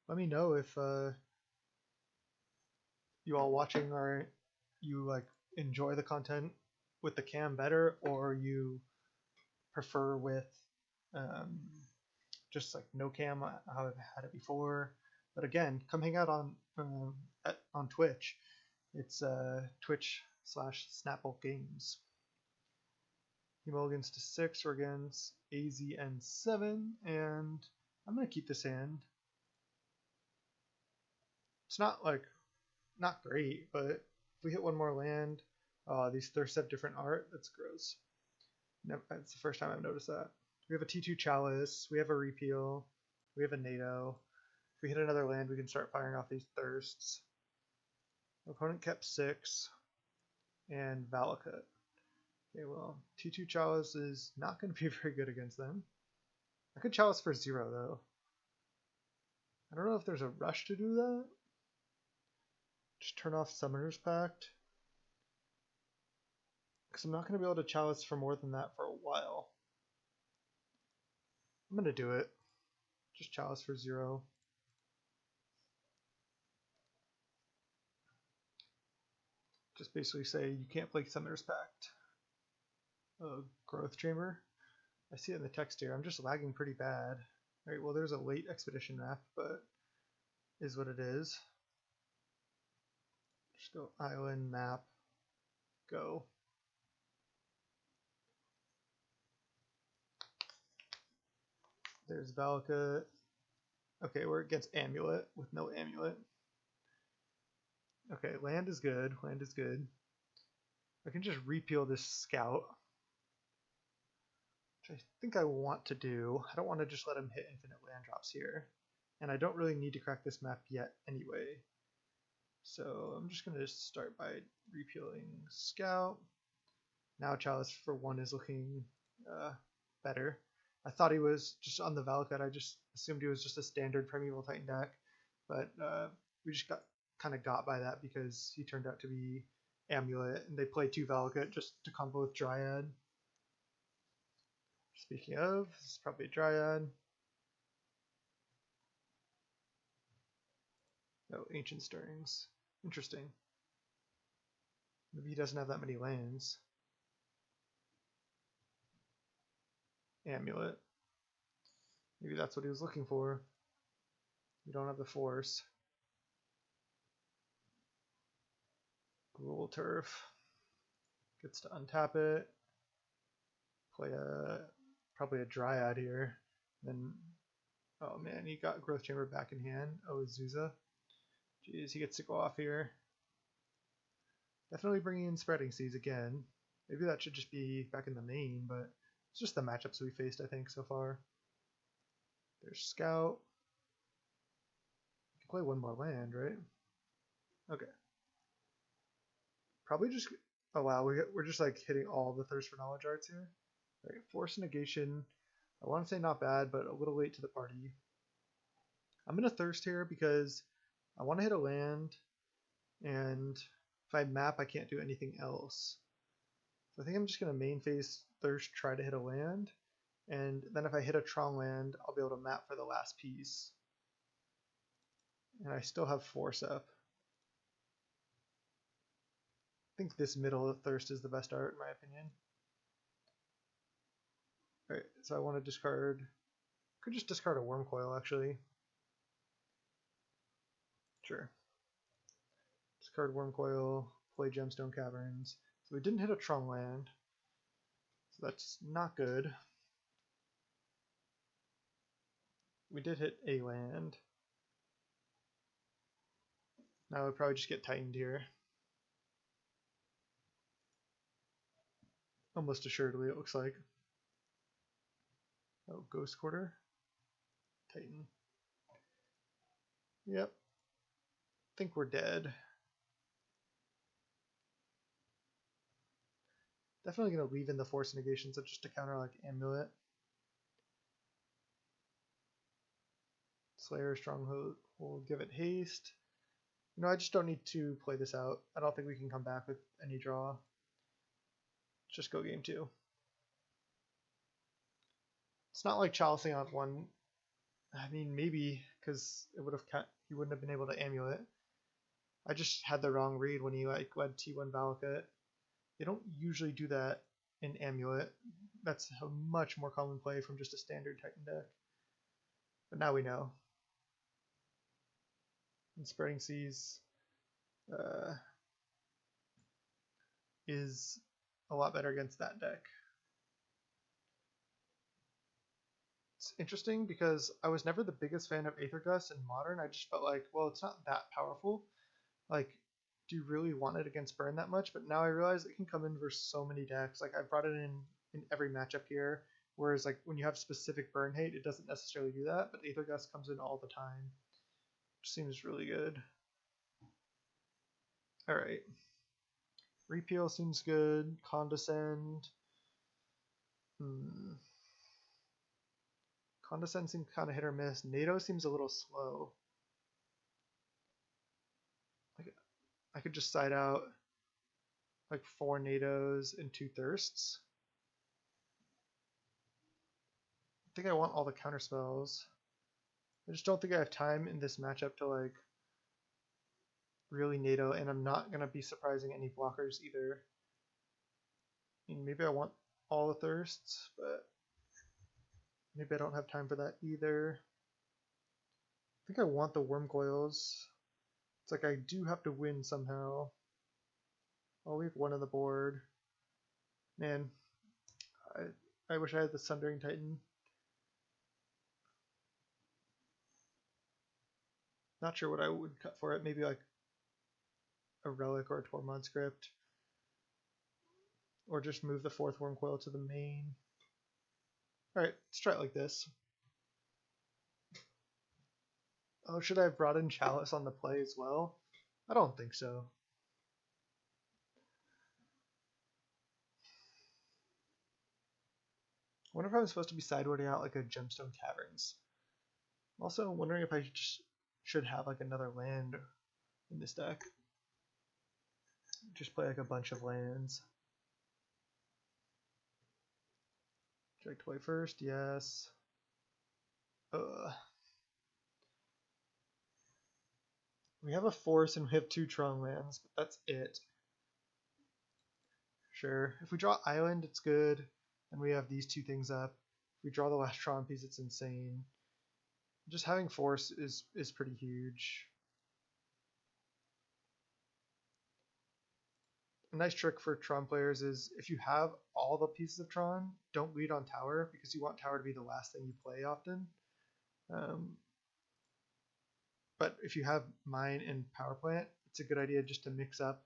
Let me know if you all watching are you like enjoy the content with the cam better, or you prefer with just like no cam, how I've had it before. But again, come hang out on Twitch. It's Twitch/Snapple Games. He mulligans to 6, we're against AZN 7, and I'm gonna keep this hand. It's not like not great, but if we hit one more land, these thirsts have different art. That's gross. No, that's the first time I've noticed that. We have a T2 Chalice, we have a Repeal, we have a Nado. If we hit another land, we can start firing off these thirsts. Opponent kept 6, and Valakut. Okay, well, T2 Chalice is not going to be very good against them. I could Chalice for 0, though. I don't know if there's a rush to do that. Just turn off Summoner's Pact. Because I'm not going to be able to Chalice for more than that for a while. I'm going to do it. Just Chalice for 0. Just basically say you can't play Summoner's Pact. Growth Chamber. I see it in the text here. I'm just lagging pretty bad. Alright, well there's a late Expedition map, but is what it is. Just go Island, Map, go. There's Valakut. Okay, we're against Amulet with no Amulet. Okay, land is good. Land is good. I can just repeal this Scout, which I think I want to do. I don't want to just let him hit infinite land drops here. And I don't really need to crack this map yet anyway. So I'm just going to start by repealing Scout. Now Chalice for 1 is looking better. I thought he was just on the Valakut. I just assumed he was just a standard Primeval Titan deck. But we just kind of got by that because he turned out to be Amulet. And they play 2 Valakut just to combo with Dryad. Speaking of, this is probably a Dryad. Oh, Ancient Stirrings. Interesting. Maybe he doesn't have that many lands. Amulet. Maybe that's what he was looking for. We don't have the force. Gruul Turf. Gets to untap it. Play probably a Dryad here. Then, oh man, he got Growth Chamber back in hand. Oh, Zuza. Jeez, he gets to go off here. Definitely bringing in Spreading Seas again. Maybe that should just be back in the main, but it's just the matchups we faced, I think, so far. There's Scout. You can play one more land, right? Okay. Probably just... Oh wow, we're just like hitting all the Thirst for Knowledge arts here. Right, Force Negation. I want to say not bad, but a little late to the party. I'm going to Thirst here because I want to hit a land, and if I map, I can't do anything else. So I think I'm just going to main phase Thirst, try to hit a land, and then if I hit a Tron land, I'll be able to map for the last piece. And I still have Force up. I think this middle of Thirst is the best art, in my opinion. Alright, so I want to discard... Could just discard a Worm Coil, actually. Sure. Discard Wormcoil, play Gemstone Caverns. So we didn't hit a Tron land. So that's not good. We did hit a land. Now we probably just get Titaned here. Almost assuredly, it looks like. Oh, Ghost Quarter. Titan. Yep. Think we're dead. Definitely going to leave in the Force Negations just to counter like Amulet. Slayer Stronghold will give it haste. You know, I just don't need to play this out. I don't think we can come back with any draw. Just go game 2. It's not like Chalicing on 1. I mean, maybe, because it would have he wouldn't have been able to Amulet. I just had the wrong read when he like led T1 Valakut. They don't usually do that in Amulet. That's a much more common play from just a standard Titan deck. But now we know. And Spreading Seas is a lot better against that deck. It's interesting because I was never the biggest fan of Aether Gust in Modern. I just felt like, well, it's not that powerful. Like, do you really want it against Burn that much? But now I realize it can come in versus so many decks. Like, I brought it in every matchup here. Whereas, like, when you have specific Burn hate, it doesn't necessarily do that. But Aether Gust comes in all the time. Which seems really good. Alright. Repeal seems good. Condescend. Condescend seems kind of hit or miss. Nado seems a little slow. Like, I could just side out like 4 Nados and 2 Thirsts. I think I want all the counter spells. I just don't think I have time in this matchup to like really Nado, and I'm not gonna be surprising any blockers either. I mean, maybe I want all the Thirsts, but maybe I don't have time for that either. I think I want the Wormcoils. It's like I do have to win somehow. I'll leave 1 on the board. Man, I wish I had the Sundering Titan. Not sure what I would cut for it. Maybe like a Relic or a Tormod script. Or just move the 4th Wormcoil to the main. Alright, let's try it like this. Oh, should I have brought in Chalice on the play as well? I don't think so. I wonder if I'm supposed to be sideboarding out like a Gemstone Caverns. I'm also wondering if I just should have like another land in this deck. Just play like a bunch of lands. Would you like to play first? Yes. We have a Force and we have 2 Tron lands, but that's it. Sure. If we draw Island, it's good. And we have these 2 things up. If we draw the last Tron piece, it's insane. Just having Force is pretty huge. A nice trick for Tron players is if you have all the pieces of Tron, don't lead on Tower because you want Tower to be the last thing you play often. But if you have Mine and Power Plant, it's a good idea just to mix up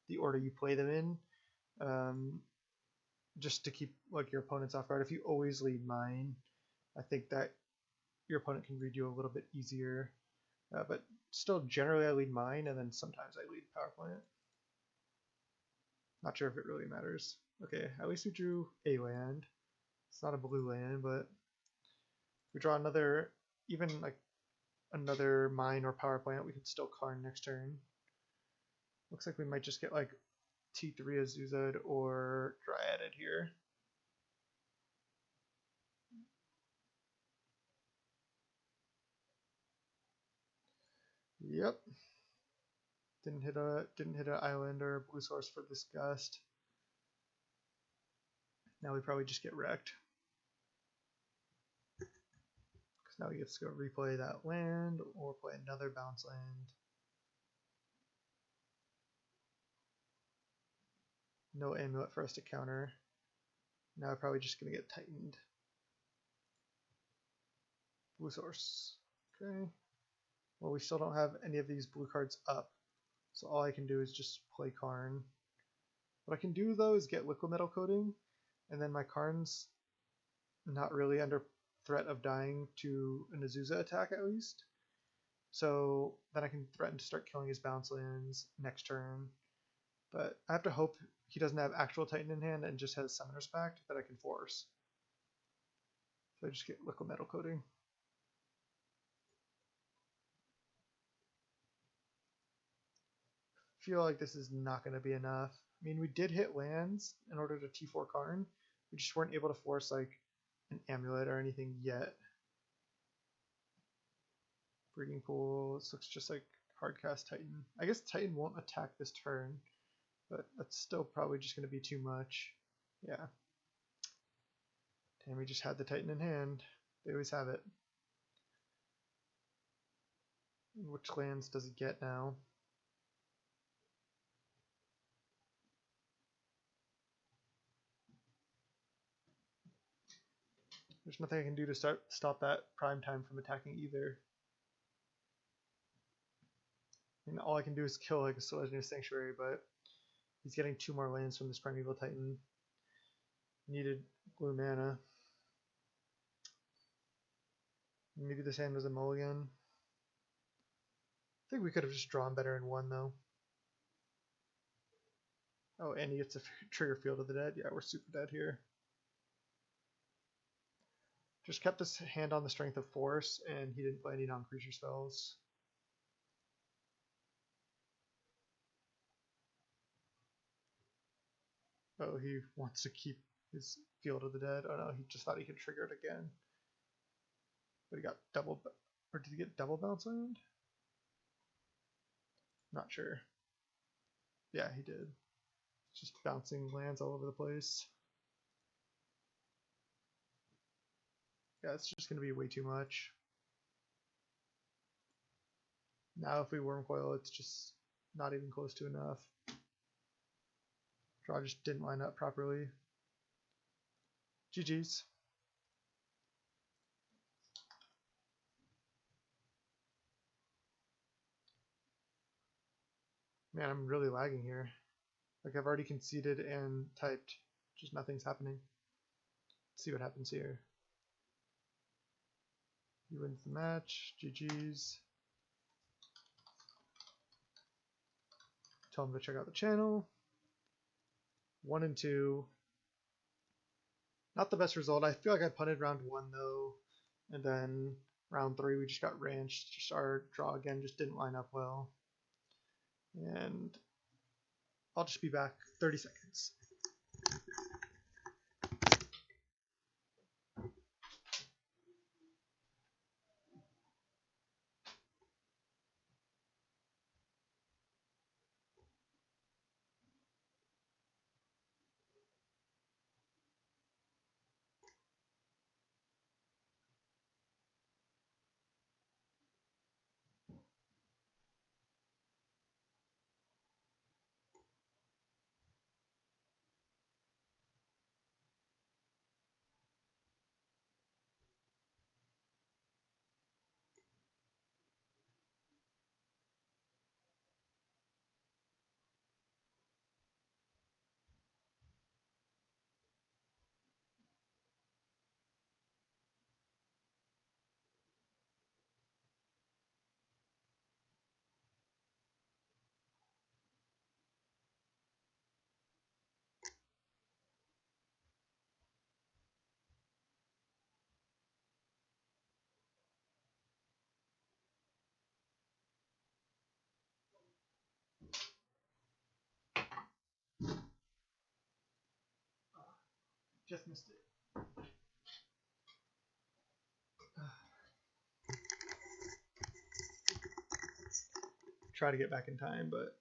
the order you play them in, just to keep like your opponents off guard. If you always lead Mine, I think that your opponent can read you a little bit easier. But still, generally I lead Mine, and then sometimes I lead Power Plant. Not sure if it really matters. Okay, at least we drew a land. It's not a blue land, but if we draw another, even like another Mine or Power Plant, we could still Karn next turn. Looks like we might just get like T3 Azuzad or Dryaded here. Yep. Didn't hit an island or a blue source for this gust. Now we probably just get wrecked. Because now he gets to go replay that land or play another bounce land. No amulet for us to counter. Now we're probably just going to get tightened. Blue source. Okay. Well, we still don't have any of these blue cards up. So all I can do is just play Karn. What I can do though is get liquid metal coating, and then my Karn's not really under threat of dying to an Azusa attack at least. So then I can threaten to start killing his bounce lands next turn. But I have to hope he doesn't have actual Titan in hand and just has Summoner's Pact that I can force. So I just get liquid metal coating. Feel like this is not going to be enough. I mean, we did hit lands in order to T4 Karn. We just weren't able to force like an amulet or anything yet. Breeding Pool. This looks just like Hardcast Titan. I guess Titan won't attack this turn, but that's still probably just going to be too much. Yeah. Damn, we just had the Titan in hand. They always have it. Which lands does it get now? There's nothing I can do to stop that prime time from attacking either. I mean, all I can do is kill like a Legendary Sanctuary, but he's getting 2 more lands from this Primeval Titan. Needed blue mana. Maybe this hand was a mulligan. I think we could have just drawn better and won though. Oh, and he gets a trigger Field of the Dead. Yeah, we're super dead here. Just kept this hand on the strength of Force, and he didn't play any non-creature spells. Oh, he wants to keep his Field of the Dead. Oh no, he just thought he could trigger it again. But he got double, or did he get double bounce land? Not sure. Yeah, he did. Just bouncing lands all over the place. Yeah, it's just going to be way too much. Now if we Wurmcoil, it's just not even close to enough. Draw just didn't line up properly. GG's. Man, I'm really lagging here. Like I've already conceded and typed, just nothing's happening. Let's see what happens here. He wins the match. GG's. Tell him to check out the channel. 1 and 2. Not the best result. I feel like I punted round 1 though, and then round 3 we just got ranched. Just our draw again just didn't line up well. And I'll just be back 30 seconds. Just missed it. Try to get back in time, but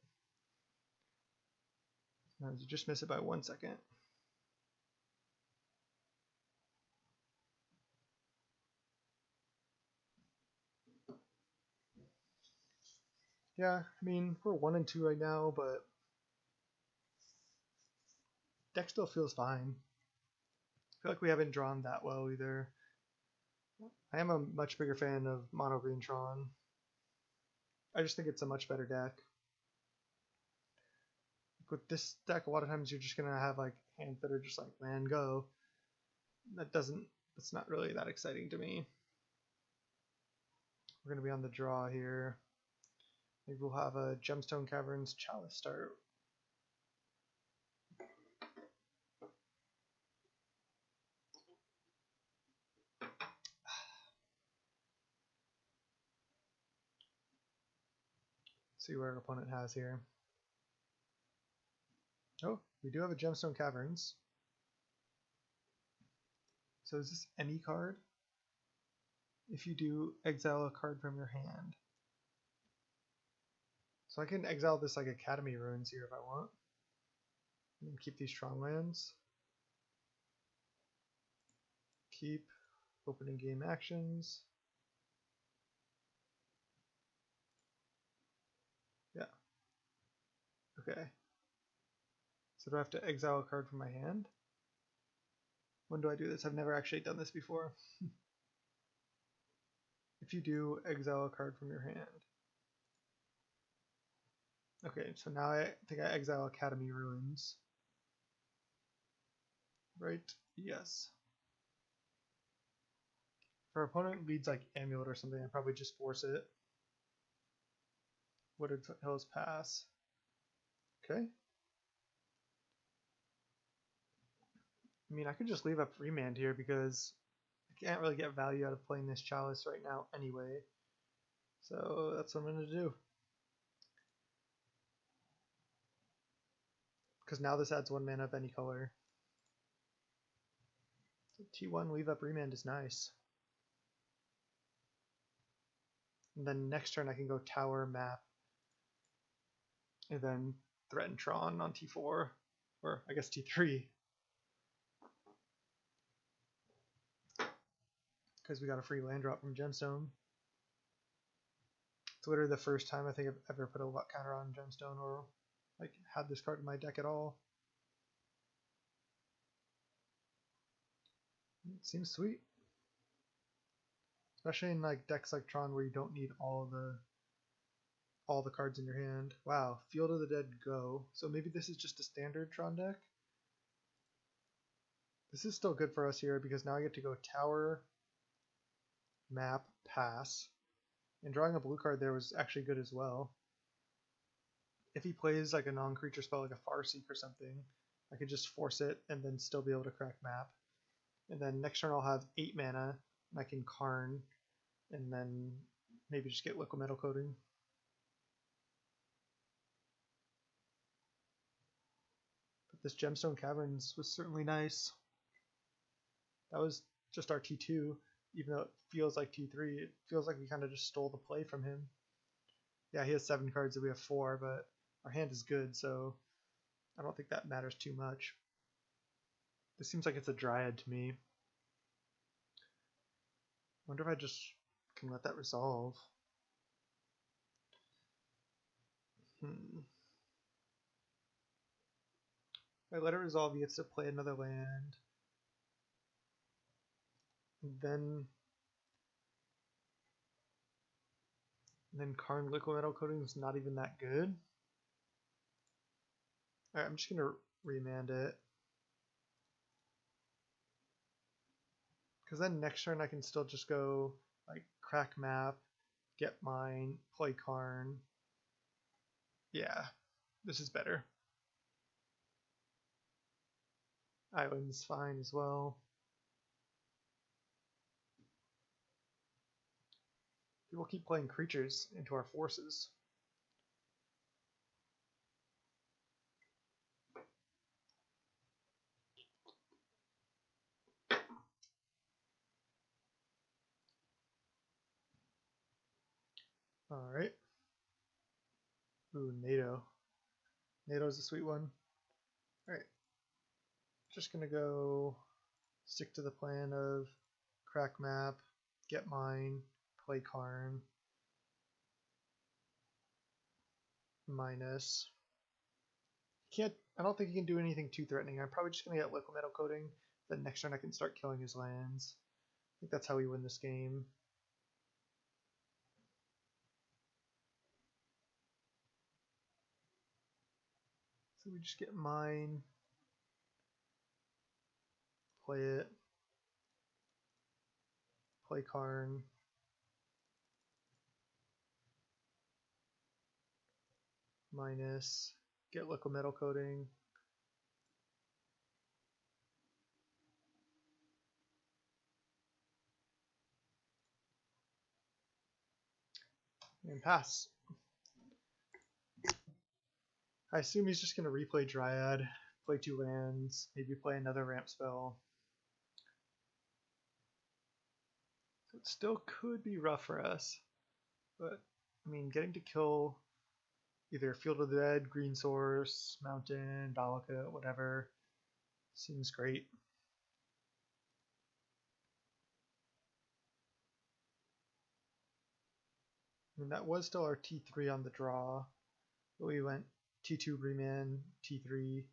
sometimes you just miss it by 1 second. Yeah, I mean, we're 1 and 2 right now, but deck still feels fine. I feel like we haven't drawn that well either. I am a much bigger fan of Mono Blue Tron. I just think it's a much better deck. With this deck, a lot of times you're just gonna have like hands that are just like land go. That's not really that exciting to me. We're gonna be on the draw here. Maybe we'll have a Gemstone Caverns Chalice start. See what our opponent has here. Oh, we do have a Gemstone Caverns. So is this any card? If you do, exile a card from your hand. So I can exile this like Academy Ruins here if I want. And keep these strong lands. Keep opening game actions. Yeah. Okay. So do I have to exile a card from my hand? When do I do this? I've never actually done this before. If you do, exile a card from your hand. Okay, so now I think I exile Academy Ruins. Right? Yes. If our opponent leads like Amulet or something, I probably just force it. Wooded Hills pass. Okay. I mean, I could just leave up Remand here because I can't really get value out of playing this Chalice right now anyway. So that's what I'm going to do. Because now this adds 1 mana of any color. So T1 leave up Remand is nice. And then next turn I can go Tower, Map, and then Threaten Tron on T4, or I guess T3. Because we got a free land drop from Gemstone. It's literally the first time I think I've ever put a luck counter on Gemstone or like had this card in my deck at all. It seems sweet. Especially in like decks like Tron where you don't need all the cards in your hand. Wow, Field of the Dead go. So maybe this is just a standard Tron deck. This is still good for us here because now I get to go Tower, Map, Pass. And drawing a blue card there was actually good as well. If he plays like a non-creature spell like a Farseek or something, I could just force it and then still be able to crack Map. And then next turn I'll have 8 mana and I can Karn and then maybe just get Liquid Metal Coating. But this Gemstone Caverns was certainly nice. That was just our T2, even though it feels like T3. It feels like we kind of just stole the play from him. Yeah, he has 7 cards and we have 4, but our hand is good, so I don't think that matters too much. This seems like it's a Dryad to me. Wonder if I just can let that resolve. If I let it resolve, he gets to play another land. Then Karn Liquid Metal Coating is not even that good. Alright, I'm just gonna remand it. Because then next turn I can still just go like crack Map, get mine, play Karn. Yeah, this is better. Island's fine as well. We'll keep playing creatures into our forces. Alright. Ooh, Nado. Nado's a sweet one. Alright. Just gonna go stick to the plan of crack Map, get mine, play Karn, minus. can't. I don't think he can do anything too threatening. I'm probably just gonna get Liquid Metal Coating. Then next turn I can start killing his lands. I think that's how we win this game. So we just get mine, play it, play Karn, minus, get Liquid Metal Coating. And pass. I assume he's just going to replay Dryad, play 2 lands, maybe play another ramp spell. So it still could be rough for us. But, I mean, getting to kill either Field of the Dead, Green Source, Mountain, Valaka, whatever, seems great. I mean, that was still our T3 on the draw. But we went T2 Remand, T3,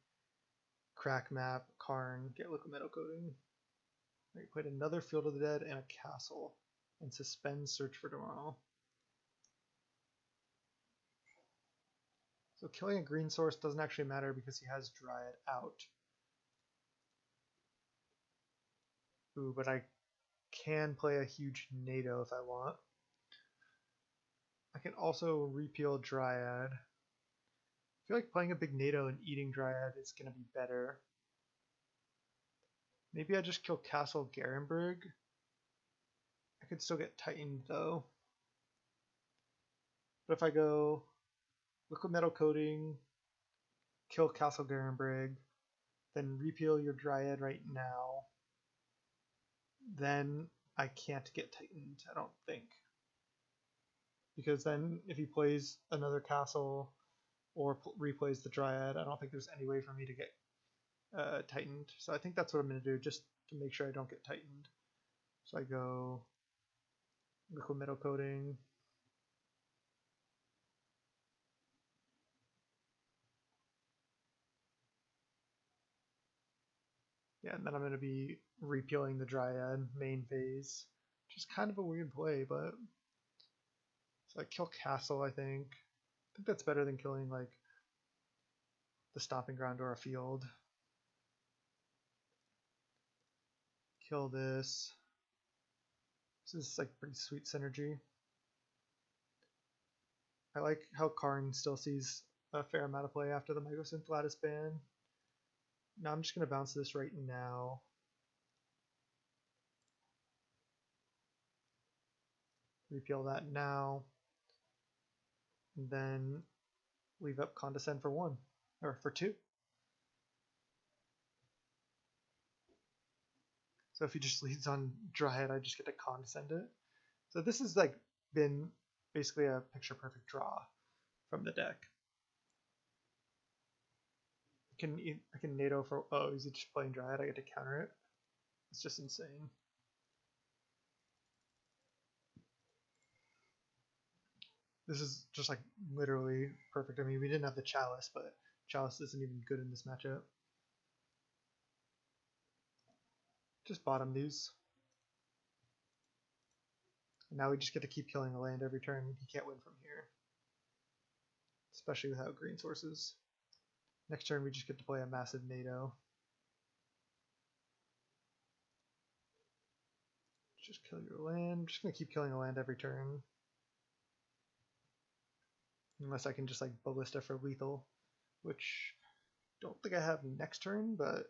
Crack Map, Karn, get Liquid Metal Coating. We played another Field of the Dead and a Castle, and suspend Search for Tomorrow. So killing a green source doesn't actually matter because he has Dryad out. Ooh, but I can play a huge Nado if I want. I can also repeal Dryad. I feel like playing a big Nado and eating Dryad is going to be better. Maybe I just kill Castle Garenberg. I could still get Titaned though. But if I go Liquid Metal Coating, kill Castle Garenberg, then repeal your Dryad right now, then I can't get Titaned, I don't think. Because then if he plays another castle or replays the Dryad, I don't think there's any way for me to get Titaned. So I think that's what I'm going to do just to make sure I don't get Titaned. So I go Liquid Metal Coating. Yeah, and then I'm going to be repealing the Dryad main phase, which is kind of a weird play, but so I kill Castle, I think. I think that's better than killing like the Stomping Ground or a field. Kill this. This is like pretty sweet synergy. I like how Karn still sees a fair amount of play after the Microsynth Lattice ban. Now I'm just going to bounce this right now. Repeal that now. And then leave up Condescend for 1. Or for 2. So if he just leads on Dryad, I just get to Condescend it. So this has like been basically a picture perfect draw from the deck. I can Nado for, oh, is he just playing Dryad? I get to counter it. It's just insane. This is just like literally perfect. I mean, we didn't have the Chalice, but Chalice isn't even good in this matchup. Just bottom these. And now we just get to keep killing a land every turn. He can't win from here. Especially without green sources. Next turn we just get to play a massive Nado. Just kill your land. I'm just going to keep killing a land every turn. Unless I can just like Ballista for lethal. Which don't think I have next turn, but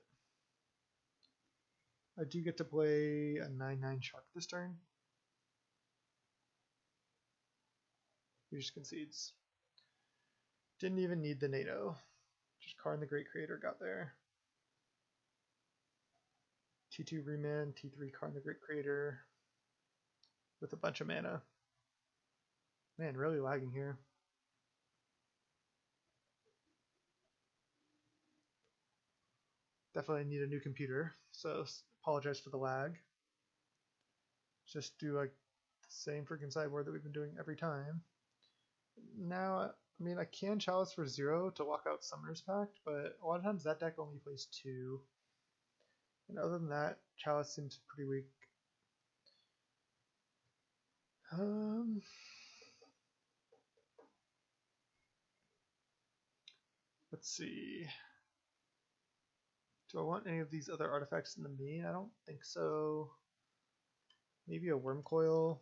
I do get to play a 9/9 Shark this turn. He just concedes. Didn't even need the Nado. Just Karn the Great Creator got there. T2 Remand, T3 Karn the Great Creator with a bunch of mana. Man, really lagging here. Definitely need a new computer, so apologize for the lag. Just do like the same freaking sideboard that we've been doing every time. Now I mean, I can Chalice for 0 to lock out Summoner's Pact, but a lot of times that deck only plays 2. And other than that, Chalice seems pretty weak. Let's see. Do I want any of these other artifacts in the main? I don't think so. Maybe a Worm Coil.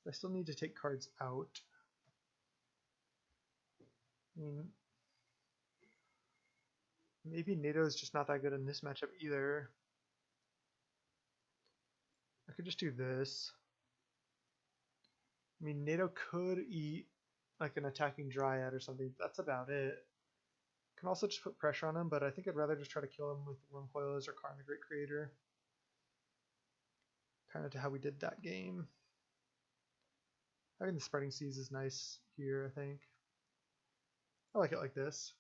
I still need to take cards out. I mean, maybe Nado is just not that good in this matchup either. I could just do this. I mean, Nado could eat like an attacking Dryad or something. That's about it. Can also just put pressure on him, but I think I'd rather just try to kill him with Worm Coilers or Karn the Great Creator. Kind of to how we did that game. Having the Spreading Seas is nice here, I think. I like it like this.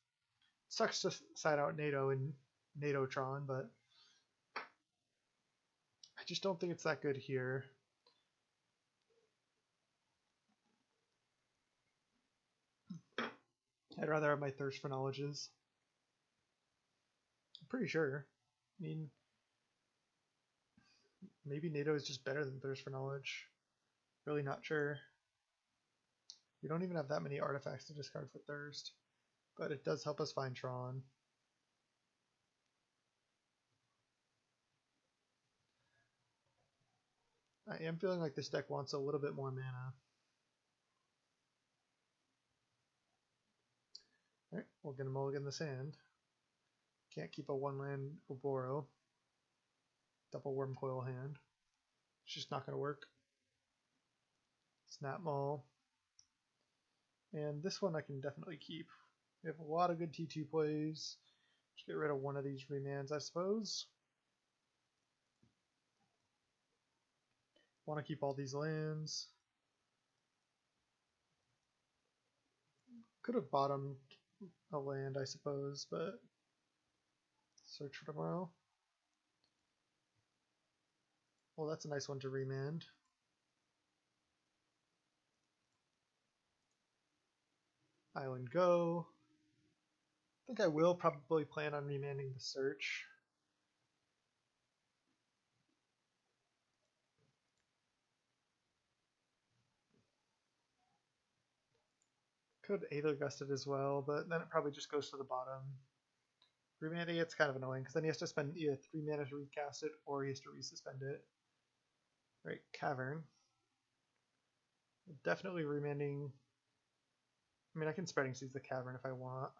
It sucks to side out Nado and Nado Tron, but I just don't think it's that good here. I'd rather have my Thirst for Knowledges. I'm pretty sure. I mean, maybe Nado is just better than Thirst for Knowledge. Really not sure. We don't even have that many artifacts to discard for Thirst, but it does help us find Tron. I am feeling like this deck wants a little bit more mana. Alright, we're going to mulligan the sand. Can't keep a 1-land Oboro. Double Worm Coil hand. It's just not going to work. Snap Maul. And this one I can definitely keep. We have a lot of good T2 plays. Just get rid of one of these remands, I suppose. Want to keep all these lands. Could have bottomed a land, I suppose, but search for tomorrow. Well, that's a nice one to remand. Island Go. I think I will probably plan on remanding the search. Could Aether Gust it as well, but then it probably just goes to the bottom. Remanding it's kind of annoying because then he has to spend either 3 mana to recast it or he has to resuspend it. Right, Cavern. Definitely remanding. I mean, I can Spreading Seas the Cavern if I want.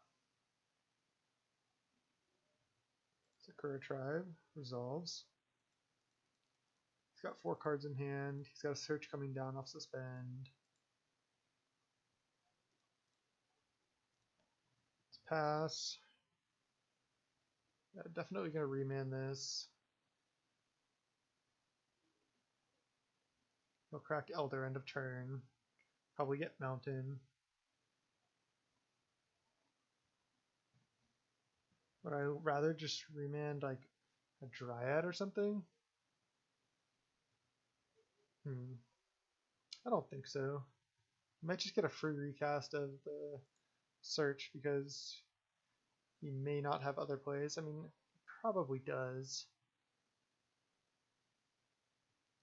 Sakura Tribe resolves. He's got 4 cards in hand. He's got a search coming down off suspend. Let's pass. Yeah, definitely going to remand this. He'll crack Elder end of turn. Probably get Mountain. Would I rather just remand like a Dryad or something? I don't think so. I might just get a free recast of the search because he may not have other plays. I mean, he probably does.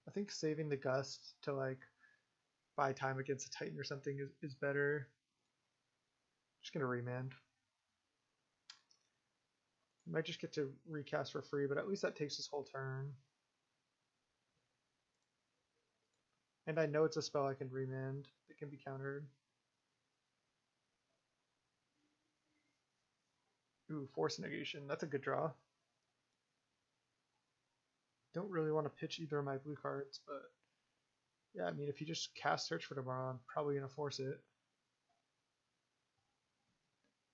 I think saving the Gust to like buy time against a Titan or something is better. Just gonna remand. Might just get to recast for free, but at least that takes his whole turn. And I know it's a spell I can remand that can be countered. Ooh, Force Negation. That's a good draw. Don't really want to pitch either of my blue cards, but yeah, I mean, if you just cast Search for Tomorrow, I'm probably going to force it.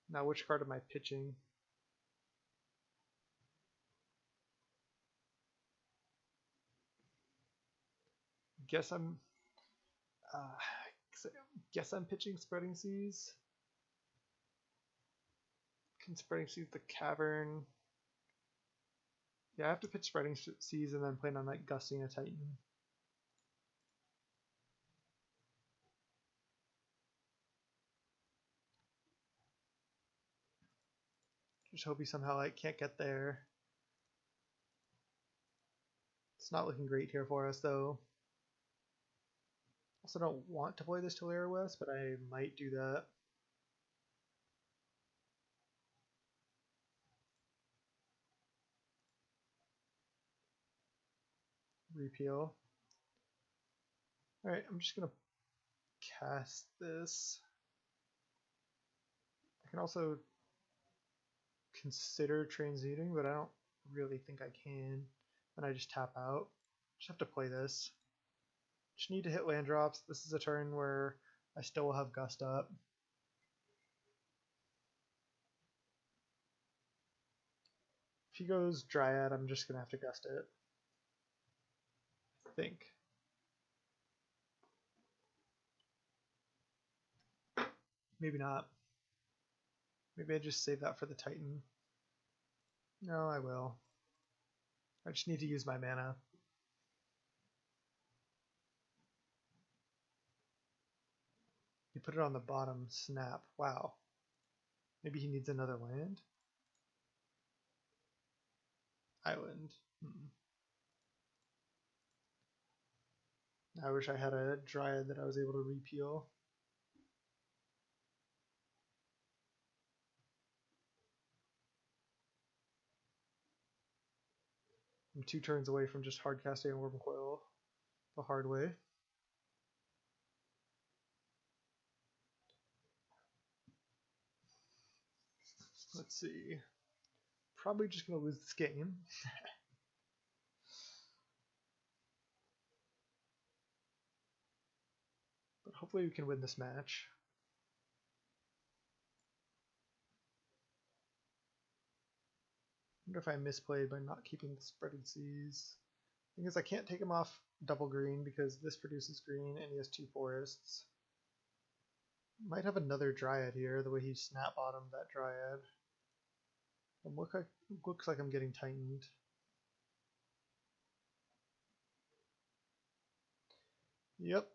Now, which card am I pitching? Guess I'm pitching Spreading Seas. Can Spreading Seas the Cavern? Yeah, I have to pitch Spreading Seas and then plan on like gusting a Titan. Just hope he somehow like can't get there. It's not looking great here for us though. Also don't want to play this Tulare West, but I might do that. Repeal. Alright, I'm just gonna cast this. I can also consider transmuting, but I don't really think I can. And I just tap out. Just have to play this. Just need to hit land drops. This is a turn where I still will have Gust up. If he goes Dryad, I'm just going to have to Gust it. I think. Maybe not. Maybe I just save that for the Titan. No, I will. I just need to use my mana. You put it on the bottom, snap. Wow. Maybe he needs another land? Island. I wish I had a Dryad that I was able to repeal. I'm 2 turns away from just hard casting a Worm Coil the hard way. Let's see. Probably just going to lose this game. But hopefully we can win this match. I wonder if I misplayed by not keeping the Spreading Seas. The thing is, I can't take him off double green because this produces green and he has 2 forests. Might have another Dryad here, the way he snap bottomed that Dryad. Looks like I'm getting tightened. Yep.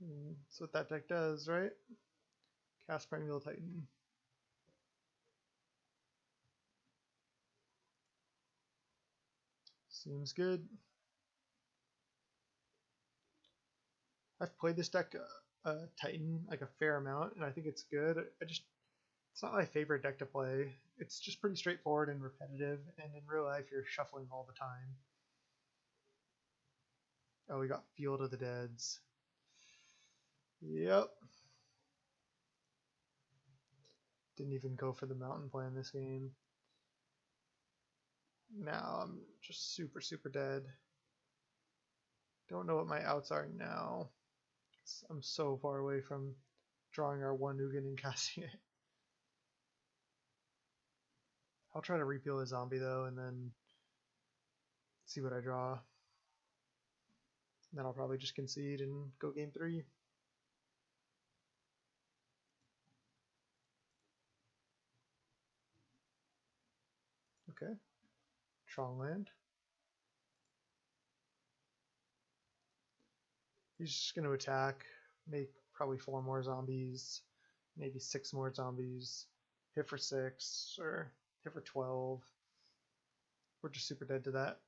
That's what that deck does, right? Cast Primeval Titan. Seems good. I've played this deck Titan like a fair amount, and I think it's good. It's not my favorite deck to play. It's just pretty straightforward and repetitive, and in real life you're shuffling all the time. Oh, we got Field of the Deads. Yep. Didn't even go for the mountain plan this game. Now I'm just super dead. Don't know what my outs are now. I'm so far away from drawing our 1 Ugin and casting it. I'll try to repeal a zombie though and then see what I draw. Then I'll probably just concede and go game 3. Okay. Tron land. He's just going to attack, make probably 4 more zombies, maybe 6 more zombies, hit for 6 or hit for 12. We're just super dead to that.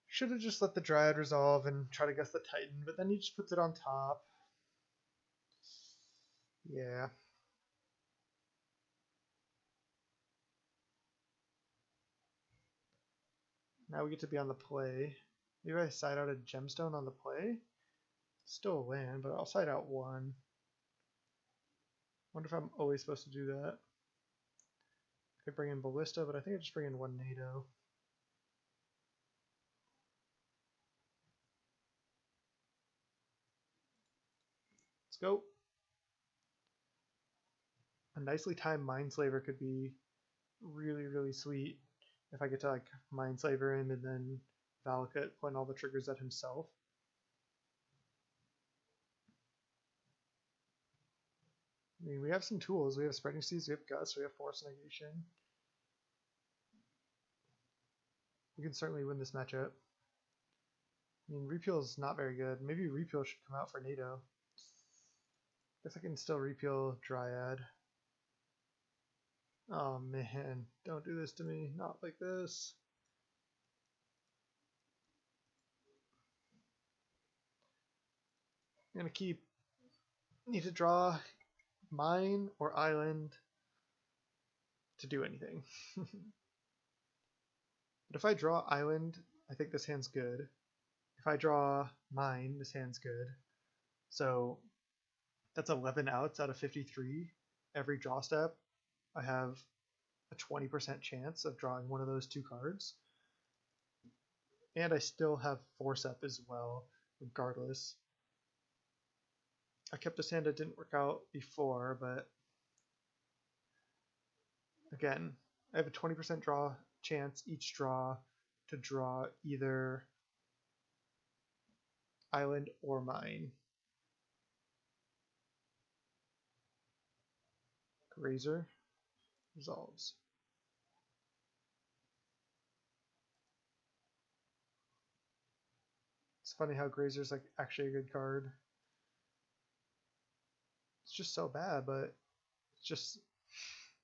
Should have just let the Dryad resolve and try to guess the Titan, but then he just puts it on top. Yeah. Now we get to be on the play. Maybe I side out a gemstone on the play. Still a land, but I'll side out 1. Wonder if I'm always supposed to do that. Could bring in Ballista, but I think I just bring in 1 Nado. Let's go. A nicely timed Mindslaver could be really sweet if I get to like Mindslaver him and then Valakut point all the triggers at himself. I mean, we have some tools. We have Spreading Seas, we have Gust, we have Force Negation. We can certainly win this matchup. I mean, Repeal is not very good. Maybe Repeal should come out for Nado. Guess I can still repeal Dryad. Oh man, don't do this to me. Not like this. I'm gonna need to draw mine or island to do anything. But if I draw island, I think this hand's good. If I draw mine, this hand's good. So that's 11 outs out of 53. Every draw step, I have a 20% chance of drawing one of those two cards. And I still have force up as well, regardless. I kept this hand that didn't work out before, but again, I have a 20% draw chance each draw to draw either island or mine. Grazer resolves. It's funny how Grazer's like actually a good card. It's just so bad, but it's just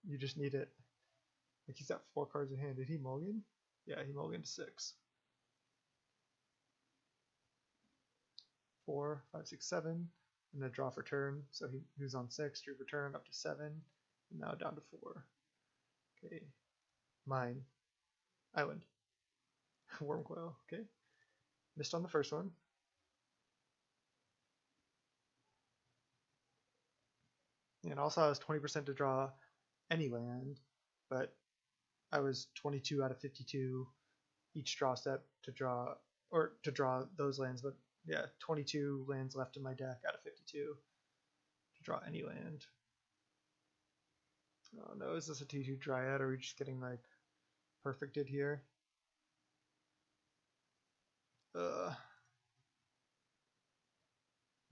you just need it. Like he's got 4 cards in hand. Did he mulligan? Yeah, he mulliganed to 6. 4, 5, 6, 7, and then draw for turn. So he was on 6, drew for turn up to 7, and now down to 4. Okay, mine, island, Wormcoil. Okay, missed on the first one. And also I was 20% to draw any land, but I was 22 out of 52 each draw step to draw those lands, but yeah, 22 lands left in my deck out of 52 to draw any land. Oh no, is this a 2/2 Dryad? Or are we just getting like perfected here?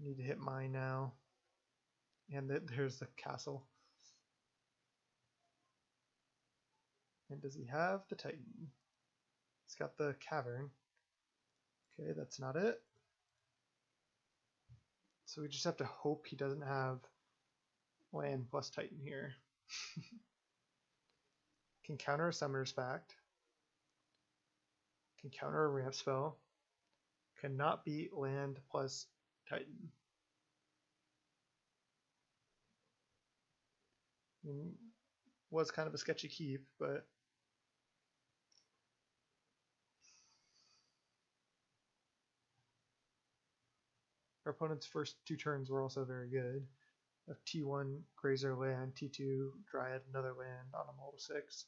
Need to hit mine now. And there's the castle. And does he have the Titan? He's got the cavern. Okay, that's not it. So we just have to hope he doesn't have land plus Titan here. Can counter a Summoner's Pact. Can counter a ramp spell. Cannot beat land plus Titan. Was kind of a sketchy keep, but our opponent's first 2 turns were also very good. Of T1 Grazer land, T2 Dryad another land on a Mold 6.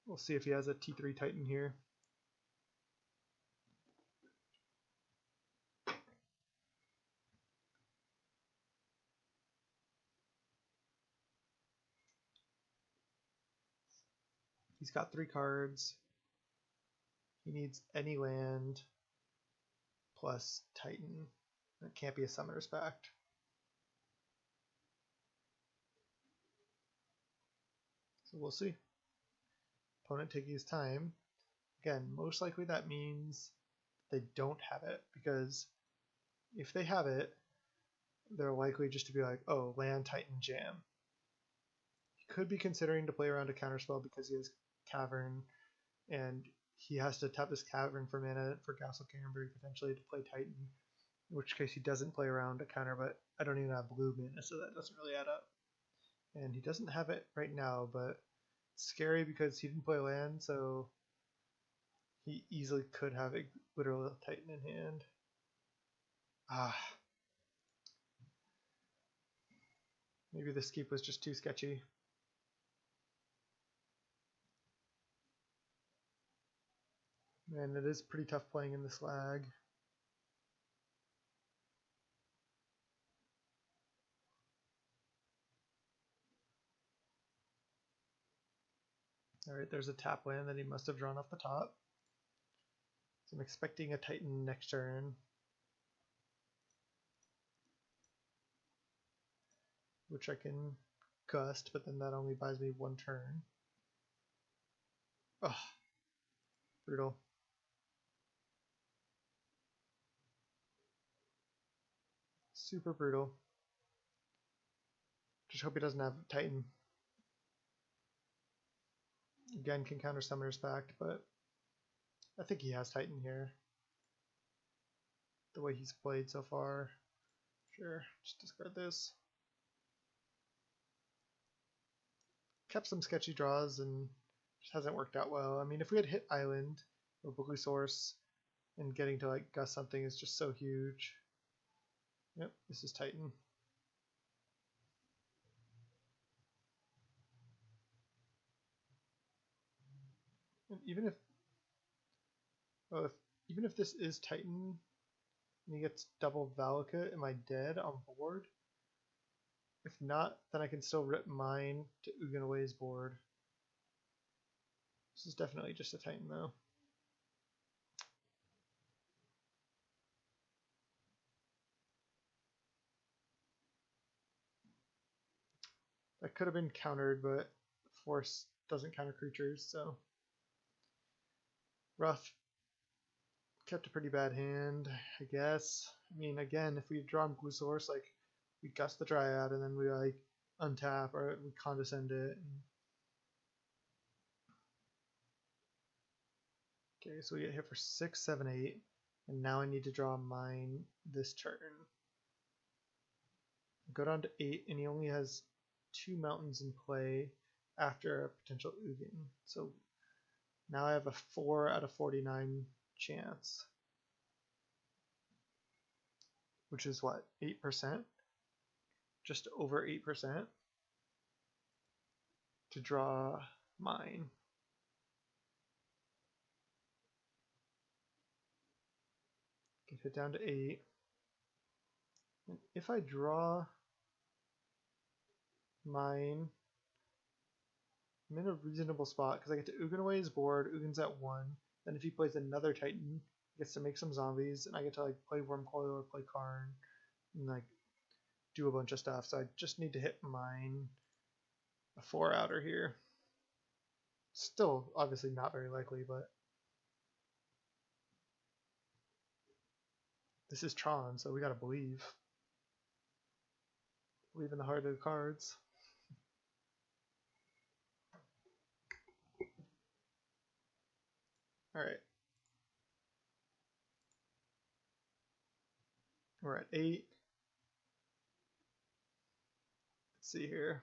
We'll see if he has a T3 Titan here. He's got 3 cards. He needs any land plus Titan. It can't be a Summoner's Pact. So we'll see. Opponent taking his time. Again, most likely that means they don't have it, because if they have it, they're likely just to be like, oh, land, Titan, jam. He could be considering to play around a counterspell because he has Cavern, and he has to tap his Cavern for mana for Castle Carenberg potentially to play Titan, in which case he doesn't play around a counter, but I don't even have blue mana, so that doesn't really add up. And he doesn't have it right now, but it's scary because he didn't play land, so he easily could have a literal Titan in hand. Maybe this keep was just too sketchy. Man, it is pretty tough playing in this lag. Alright, there's a tap land that he must have drawn off the top. So I'm expecting a Titan next turn. Which I can gust, but then that only buys me 1 turn. Ugh. Brutal. Super brutal. Just hope he doesn't have Titan. Again, can counter Summoner's Pact, but I think he has Titan here. The way he's played so far. Sure, just discard this. Kept some sketchy draws and just hasn't worked out well. I mean, if we had hit Island or Blue Source and getting to like gust something is just so huge. Yep, this is Titan. And even if, even if this is Titan and he gets double Valakut, am I dead on board? If not, then I can still rip mine to Uganaway's board. This is definitely just a Titan though. That could have been countered, but Force doesn't counter creatures, so rough. Kept a pretty bad hand, I guess. I mean, again, if we had drawn Blue Source, like, we gust the Dryad and then we like untap or we condescend it. Okay, so we get hit for 6, 7, 8, and now I need to draw mine this turn. Go down to 8, and he only has 2 mountains in play after a potential Ugin. So now I have a 4 out of 49 chance, which is what, 8%? Just over 8% to draw mine. Get hit down to 8. And if I draw mine, I'm in a reasonable spot because I get to Ugin away his board. Ugin's at 1. Then if he plays another Titan, he gets to make some zombies, and I get to like play Wormcoil or play Karn and like do a bunch of stuff. So I just need to hit mine a 4 outer here. Still obviously not very likely, but this is Tron, so we gotta believe. Believe in the heart of the cards. Alright. We're at 8. Let's see here.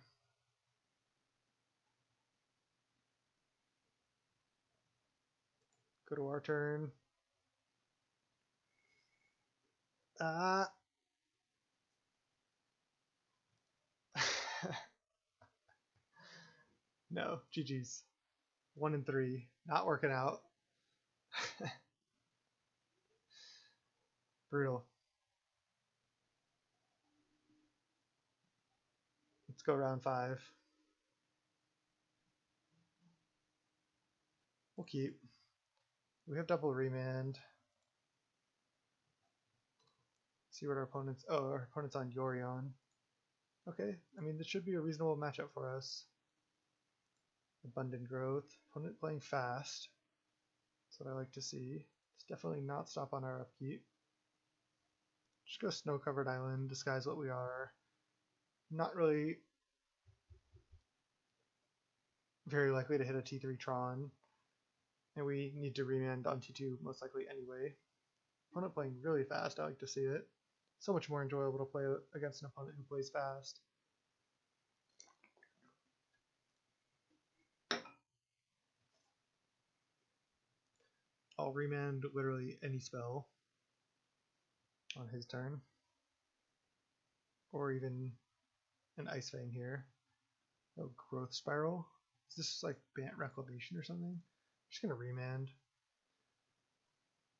Go to our turn. No, GG's. 1 and 3. Not working out. Brutal. Let's go round 5. We'll keep. We have double remand. See what our opponent's. Oh, our opponent's on Yorion. Okay, I mean, this should be a reasonable matchup for us. Abundant growth. Opponent playing fast. That's what I like to see. It's definitely not stop on our upkeep. Just go snow-covered island, disguise what we are. Not really very likely to hit a T3 Tron. And we need to remand on T2 most likely anyway. Opponent playing really fast, I like to see it. So much more enjoyable to play against an opponent who plays fast. I'll remand literally any spell on his turn. Or even an Ice Fang here. Oh, Growth Spiral. Is this like Bant Reclamation or something? I'm just going to remand.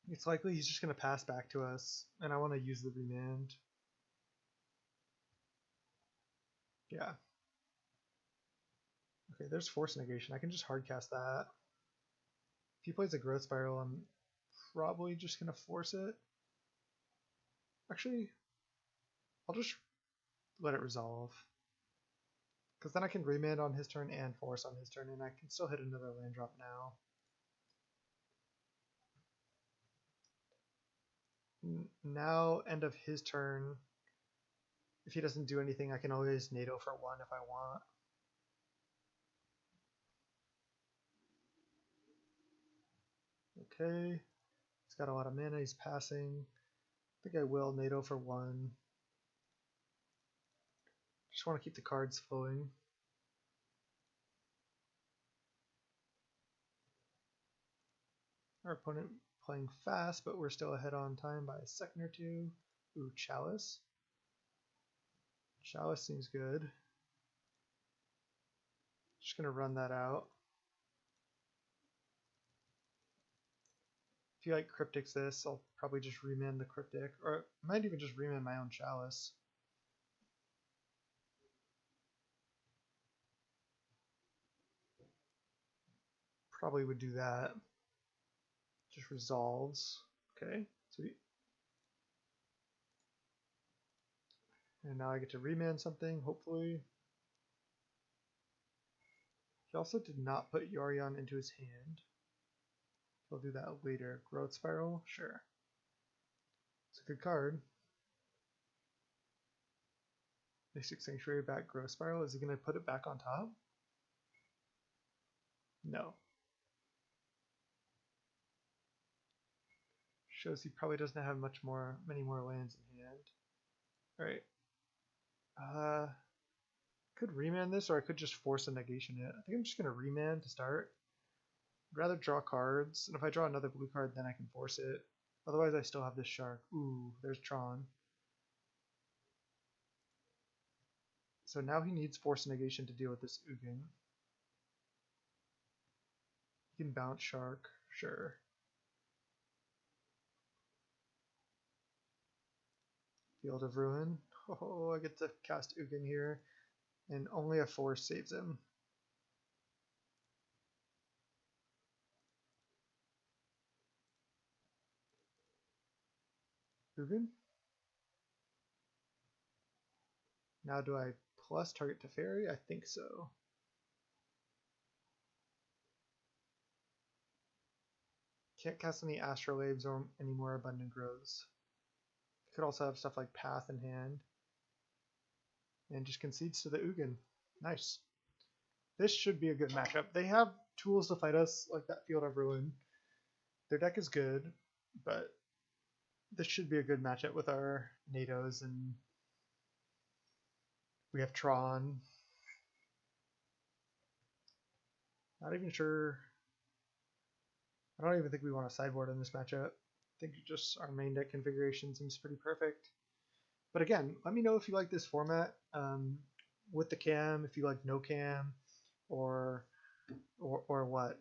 It's likely he's just going to pass back to us, and I want to use the remand. Yeah. Okay, there's Force Negation. I can just hardcast that. If he plays a Growth Spiral, I'm probably just going to force it. Actually, I'll just let it resolve. Because then I can remand on his turn and force on his turn, and I can still hit another land drop now. Now, end of his turn, If he doesn't do anything, I can always Nado for 1 if I want. Okay. He's got a lot of mana, he's passing. I think I will Nado for 1. Just want to keep the cards flowing. Our opponent playing fast, but we're still ahead on time by a second or two. Ooh, Chalice. Chalice seems good. Just gonna run that out. If you like Cryptics this, I'll probably just remand the Cryptic, or I might even just remand my own Chalice. Probably would do that. Just resolves. Okay, sweet. And now I get to remand something, hopefully. He also did not put Yorion into his hand. He'll do that later. Growth Spiral? Sure. It's a good card. Mystic Sanctuary back Growth Spiral. Is he going to put it back on top? No. Shows he probably doesn't have many more lands in hand. Alright. Could remand this, or I could just force a negation it. I think I'm just going to remand to start. I'd rather draw cards, and if I draw another blue card, then I can force it. Otherwise, I still have this Shark. Ooh, there's Tron. So now he needs force negation to deal with this Ugin. He can bounce Shark, sure. Field of Ruin. Oh, I get to cast Ugin here, and only a force saves him. Ugin? Now do I plus target Teferi? I think so. Can't cast any Astrolabes or any more Abundant Growths. Could also have stuff like Path in hand. And just concedes to the Ugin. Nice. This should be a good matchup. They have tools to fight us, like that Field of Ruin. Their deck is good, but this should be a good matchup with our Nados, and we have Tron. Not even sure. I don't even think we want a sideboard in this matchup. I think just our main deck configuration seems pretty perfect. But again, let me know if you like this format with the cam, if you like no cam, or what.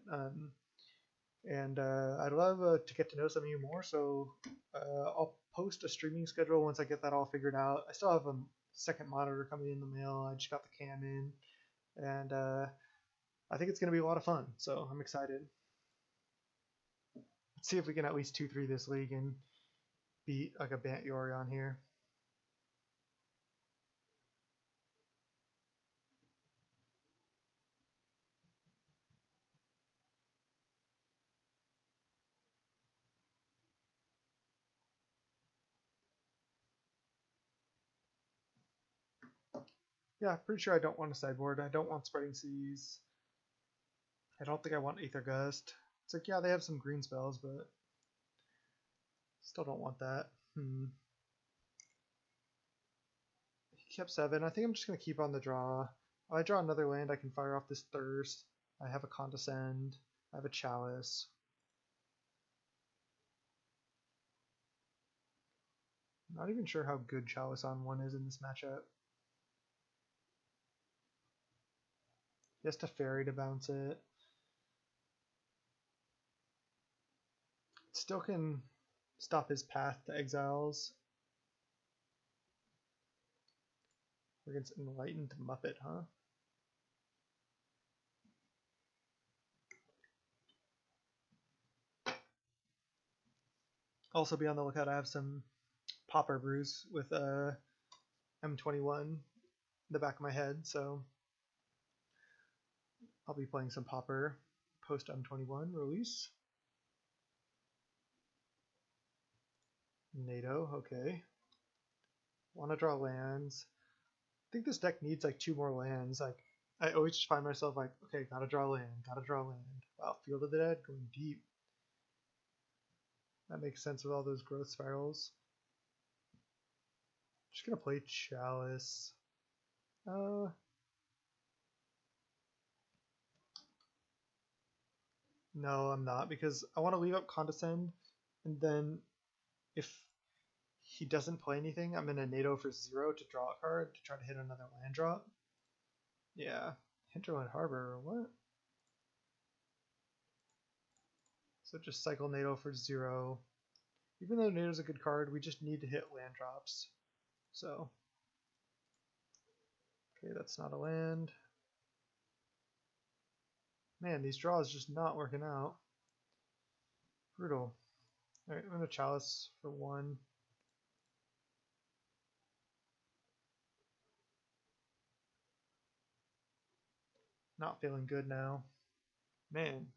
I'd love to get to know some of you more. So I'll post a streaming schedule once I get that all figured out. I still have a second monitor coming in the mail. I just got the cam in, and I think it's going to be a lot of fun. So I'm excited. Let's see if we can at least 2-3 this league and beat like a Bant Yorion here. Yeah, pretty sure I don't want a sideboard. I don't want Spreading Seas. I don't think I want Aether Gust. It's like, yeah, they have some green spells, but still don't want that. He kept 7. I think I'm just going to keep on the draw. If I draw another land, I can fire off this Thirst. I have a Condescend. I have a Chalice. Not even sure how good Chalice on 1 is in this matchup. He has to Fairy to bounce it. Still can stop his path to Exiles. We're against Enlightened Muppet, huh? Also be on the lookout. I have some Popper brews with M21 in the back of my head, so I'll be playing some Popper post M21 release. Nado, okay. Want to draw lands. I think this deck needs like 2 more lands. Like I always just find myself like, okay, gotta draw land, gotta draw land. Wow, Field of the Dead going deep. That makes sense with all those growth spirals. Just gonna play Chalice. No, I'm not, because I want to leave up Condescend, and then if he doesn't play anything, I'm in a Nado for 0 to draw a card to try to hit another land drop. Yeah, Hinterland Harbor, or what? So just cycle Nado for 0. Even though Nado's a good card, we just need to hit land drops. So, okay, that's not a land. Man, these draws just not working out. Brutal. Alright, I'm going to Chalice for 1. Not feeling good now. Man,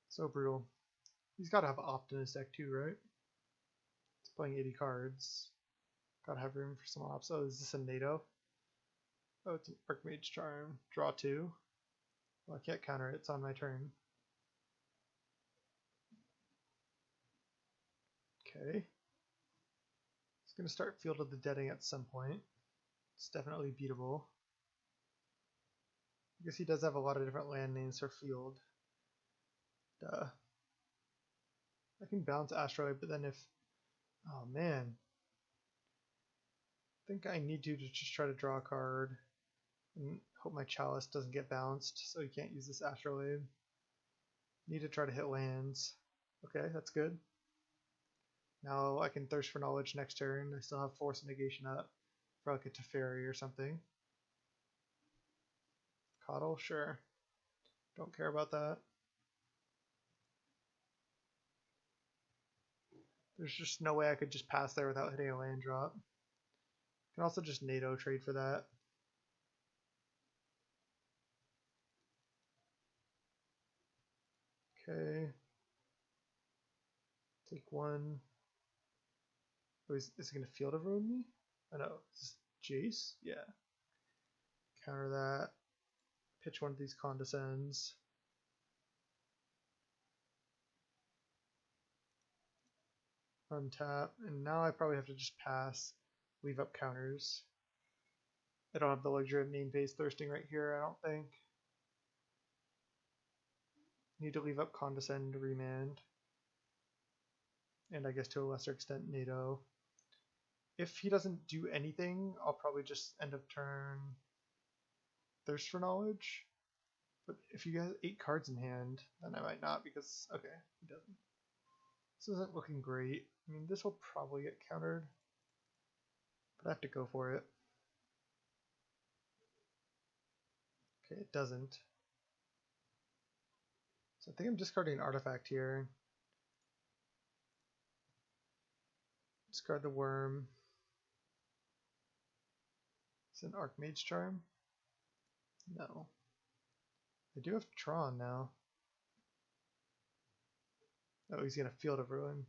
so brutal. He's got to have Opt in his deck too, right? It's playing 80 cards. Gotta have room for some ops. Oh, is this a Nado? Oh, it's an Archmage Charm. Draw 2. Well, I can't counter it. It's on my turn. Okay. It's going to start Field of the Deading at some point. It's definitely beatable. I guess he does have a lot of different land names for Field. Duh. I can bounce Asteroid, but then if... Oh, man. I think I need to just try to draw a card and hope my Chalice doesn't get bounced, so he can't use this Astrolabe. Need to try to hit lands. Okay, that's good. Now I can Thirst for Knowledge next turn. I still have Force and Negation up for like a Teferi or something. Coddle, sure. Don't care about that. There's just no way I could just pass there without hitting a land drop. Can also just Nado trade for that. Okay. Take 1. Oh, is it going to Field of Ruin me? Oh no, is this Jace? Yeah. Counter that. Pitch one of these Condescends. Untap. And now I probably have to just pass. Leave up counters. I don't have the luxury of name phase thirsting right here, I don't think. Need to leave up Condescend to remand. And I guess to a lesser extent Nado. If he doesn't do anything, I'll probably just end of turn Thirst for Knowledge. But if you have 8 cards in hand, then I might not, because, okay, he doesn't. This isn't looking great. I mean, this will probably get countered, but I have to go for it. Okay, it doesn't. So I think I'm discarding an artifact here. Discard the worm. It's an Archmage Charm? No. I do have Tron now. Oh, he's gonna Field of Ruin.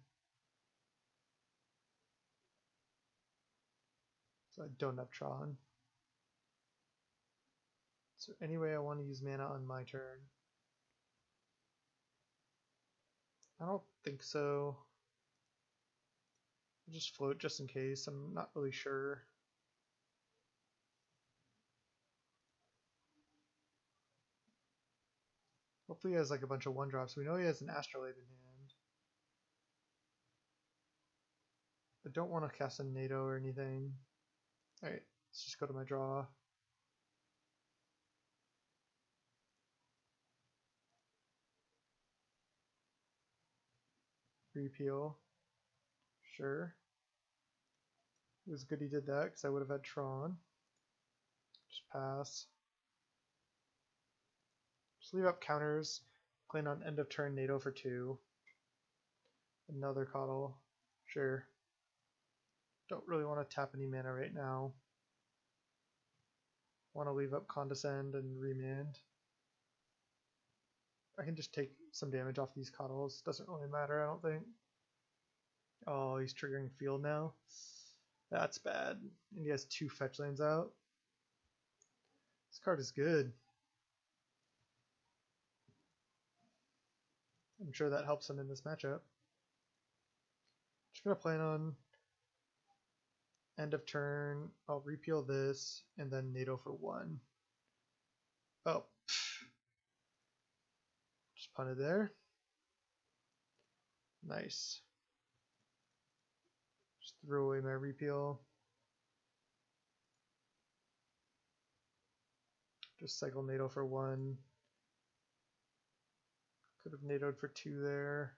So I don't have Tron. So anyway, I want to use mana on my turn. I don't think so. I'll just float just in case. I'm not really sure. Hopefully he has like a bunch of 1-drops. We know he has an Astrolabe in hand. I don't want to cast a Nado or anything. Alright, let's just go to my draw. Repeal. Sure. It was good he did that because I would have had Tron. Just pass. Just leave up counters. Plan on end of turn Nado for 2. Another Coddle. Sure. Don't really want to tap any mana right now. Want to leave up Condescend and remand. I can just take some damage off these Coddles. Doesn't really matter, I don't think. Oh, he's triggering Field now. That's bad. And he has 2 fetch lands out. This card is good. I'm sure that helps him in this matchup. Just gonna plan on end of turn. I'll repeal this and then Nado for 1. Oh. Just punted there. Nice. Just throw away my repeal. Just cycle Nado for 1. Could have Nadoed for 2 there.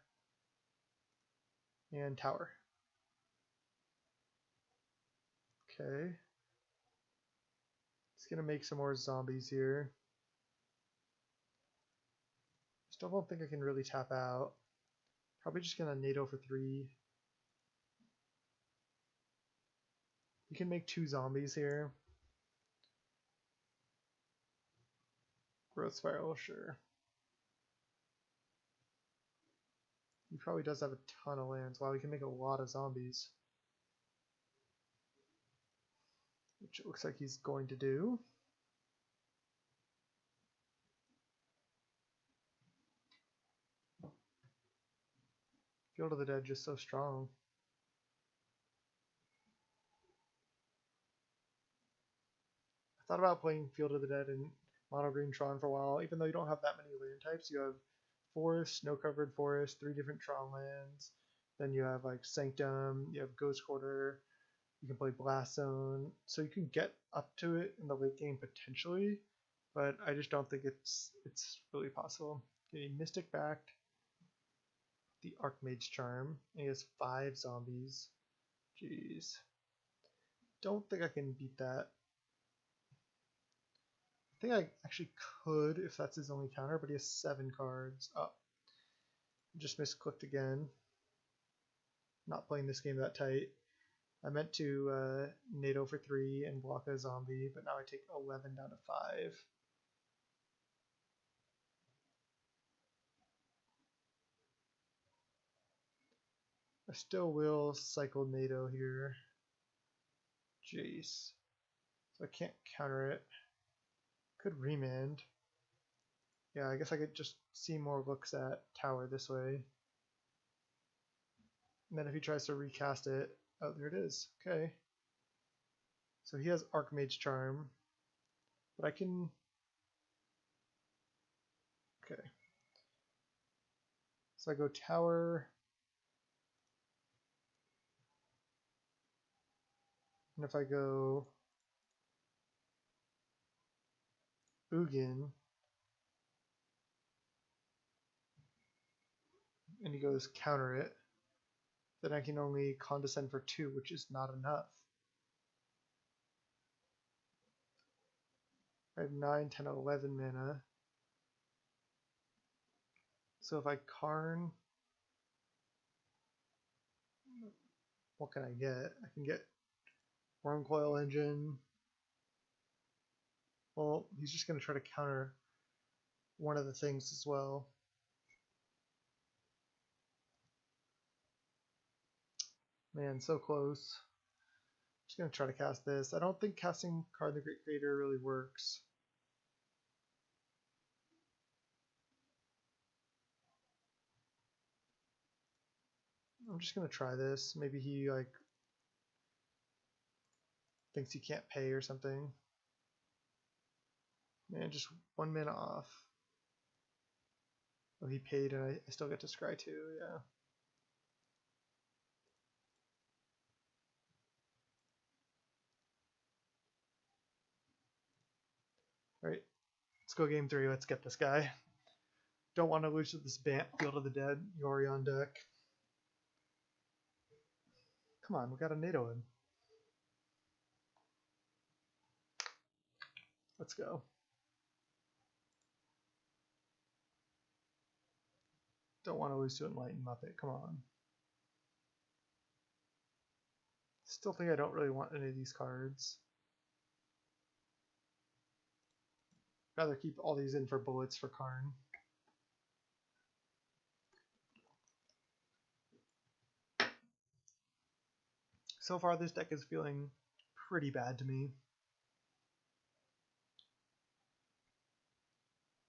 And tower. Okay. It's gonna make some more zombies here. Still don't think I can really tap out. Probably just gonna Nado for 3. You can make 2 zombies here. Growth Spiral, sure. He probably does have a ton of lands. Wow, we can make a lot of zombies. Which it looks like he's going to do. Field of the Dead just so strong. I thought about playing Field of the Dead and Mono Blue Tron for a while, even though you don't have that many land types. You have forest, snow-covered forest, 3 different Tron lands. Then you have like Sanctum, you have Ghost Quarter, you can play Blast Zone. So you can get up to it in the late game potentially, but I just don't think it's really possible. Okay, Mystic backed the Archmage's Charm. And he has 5 zombies. Jeez. Don't think I can beat that. I think I actually could if that's his only counter, but he has 7 cards. Oh, just misclicked again. Not playing this game that tight. I meant to Nado for 3 and block a zombie, but now I take 11 down to 5. I still will cycle Nado here. Jace. So I can't counter it. Could remand. Yeah, I guess I could just see more looks at tower this way. And then if he tries to recast it, oh, there it is. Okay. So he has Archmage Charm, but I can. Okay. So I go tower. And if I go Ugin, and he goes counter it, then I can only condescend for 2, which is not enough. I have 9, 10, 11 mana. So if I Karn, what can I get? I can get Worm Coil Engine. Well, he's just going to try to counter one of the things as well. Man, so close. Just going to try to cast this. I don't think casting Card the Great Creator really works. I'm just going to try this. Maybe he like thinks he can't pay or something. Man, just 1 mana off. Oh, he paid and I still get to scry too, yeah. Alright, let's go game 3. Let's get this guy. Don't want to lose to this Field of the Dead Yorion deck. Come on, we got a Nado in. Let's go. Don't want to lose to Enlightened Muppet. Come on. Still think I don't really want any of these cards. Rather keep all these in for bullets for Karn. So far, this deck is feeling pretty bad to me.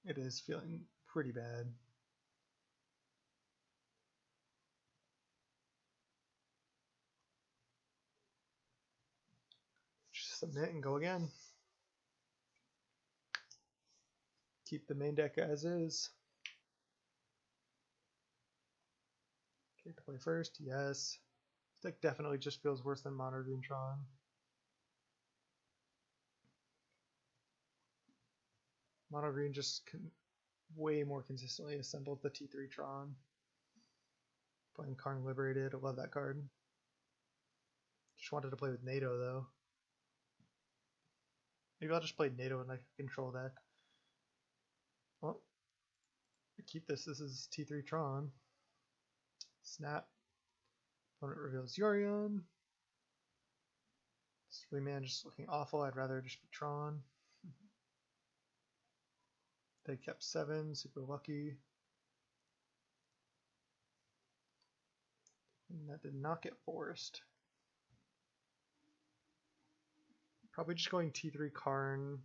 It is feeling pretty bad. Just submit and go again. Keep the main deck as is. Okay, to play first, yes. This deck definitely just feels worse than Mono Blue Tron. Mono Green just way more consistently assembled the T3 Tron. Playing Karn Liberated, I love that card. Just wanted to play with Nado though. Maybe I'll just play Nado in like a control deck. Well, keep this. This is T3 Tron. Snap. Opponent reveals Yorion. 3-man just looking awful. I'd rather just be Tron. They kept 7. Super lucky. And that did not get forced. Probably just going T3 Karn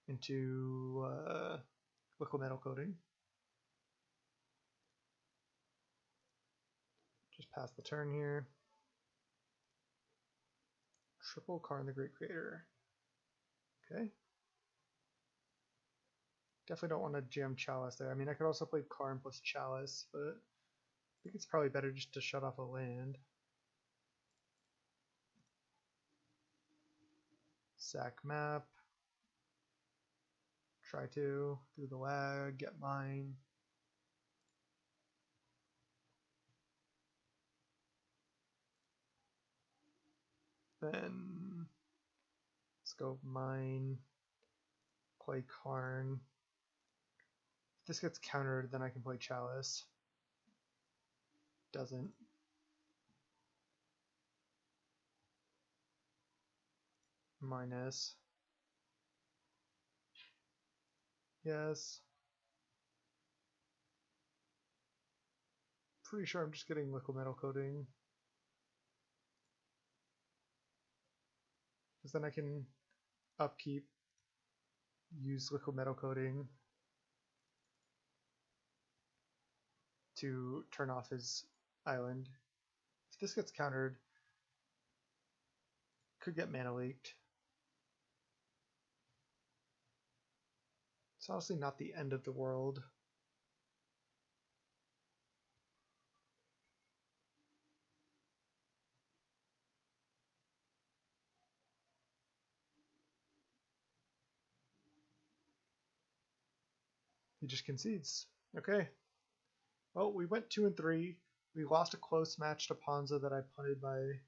into liquid metal coating. Just pass the turn here. Triple Karn the Great Creator. Okay. Definitely don't want to jam Chalice there. I mean, I could also play Karn plus Chalice, but I think it's probably better just to shut off a land. Sack map. Try to, through the lag, get mine. Then let's go mine, play Karn. If this gets countered, then I can play Chalice. Doesn't. Minus. Yes. Pretty sure I'm just getting liquid metal coating. Because then I can upkeep, use liquid metal coating to turn off his island. If this gets countered, could get mana leaked. It's honestly not the end of the world. He just concedes. Okay. Well, we went 2 and 3. We lost a close match to Ponza that I punted by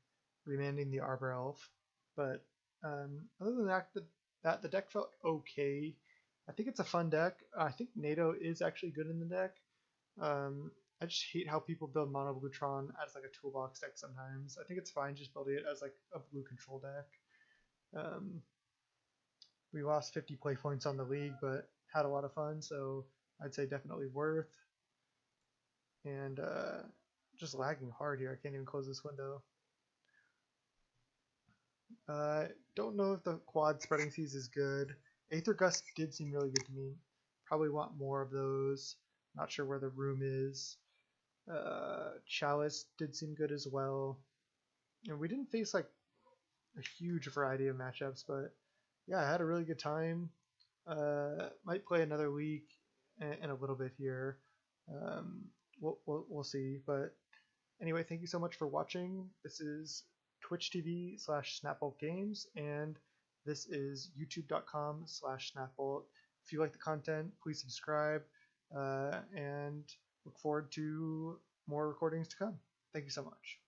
remanding the Arbor Elf. But other than that, the deck felt okay. I think it's a fun deck. I think Nado is actually good in the deck. I just hate how people build Mono Blue Tron as like a toolbox deck sometimes. I think it's fine just building it as like a blue control deck. We lost 50 play points on the league, but had a lot of fun, so I'd say definitely worth. And just lagging hard here. I can't even close this window. Don't know if the quad spreading seas is good. Aether Gust did seem really good to me. Probably want more of those. Not sure where the room is. Chalice did seem good as well. And we didn't face like a huge variety of matchups, but yeah, I had a really good time. Might play another week in a little bit here. We'll see. But anyway, thank you so much for watching. This is Twitch TV/Snapbolt Games, and this is YouTube.com/Snapbolt. If you like the content, please subscribe, and look forward to more recordings to come. Thank you so much.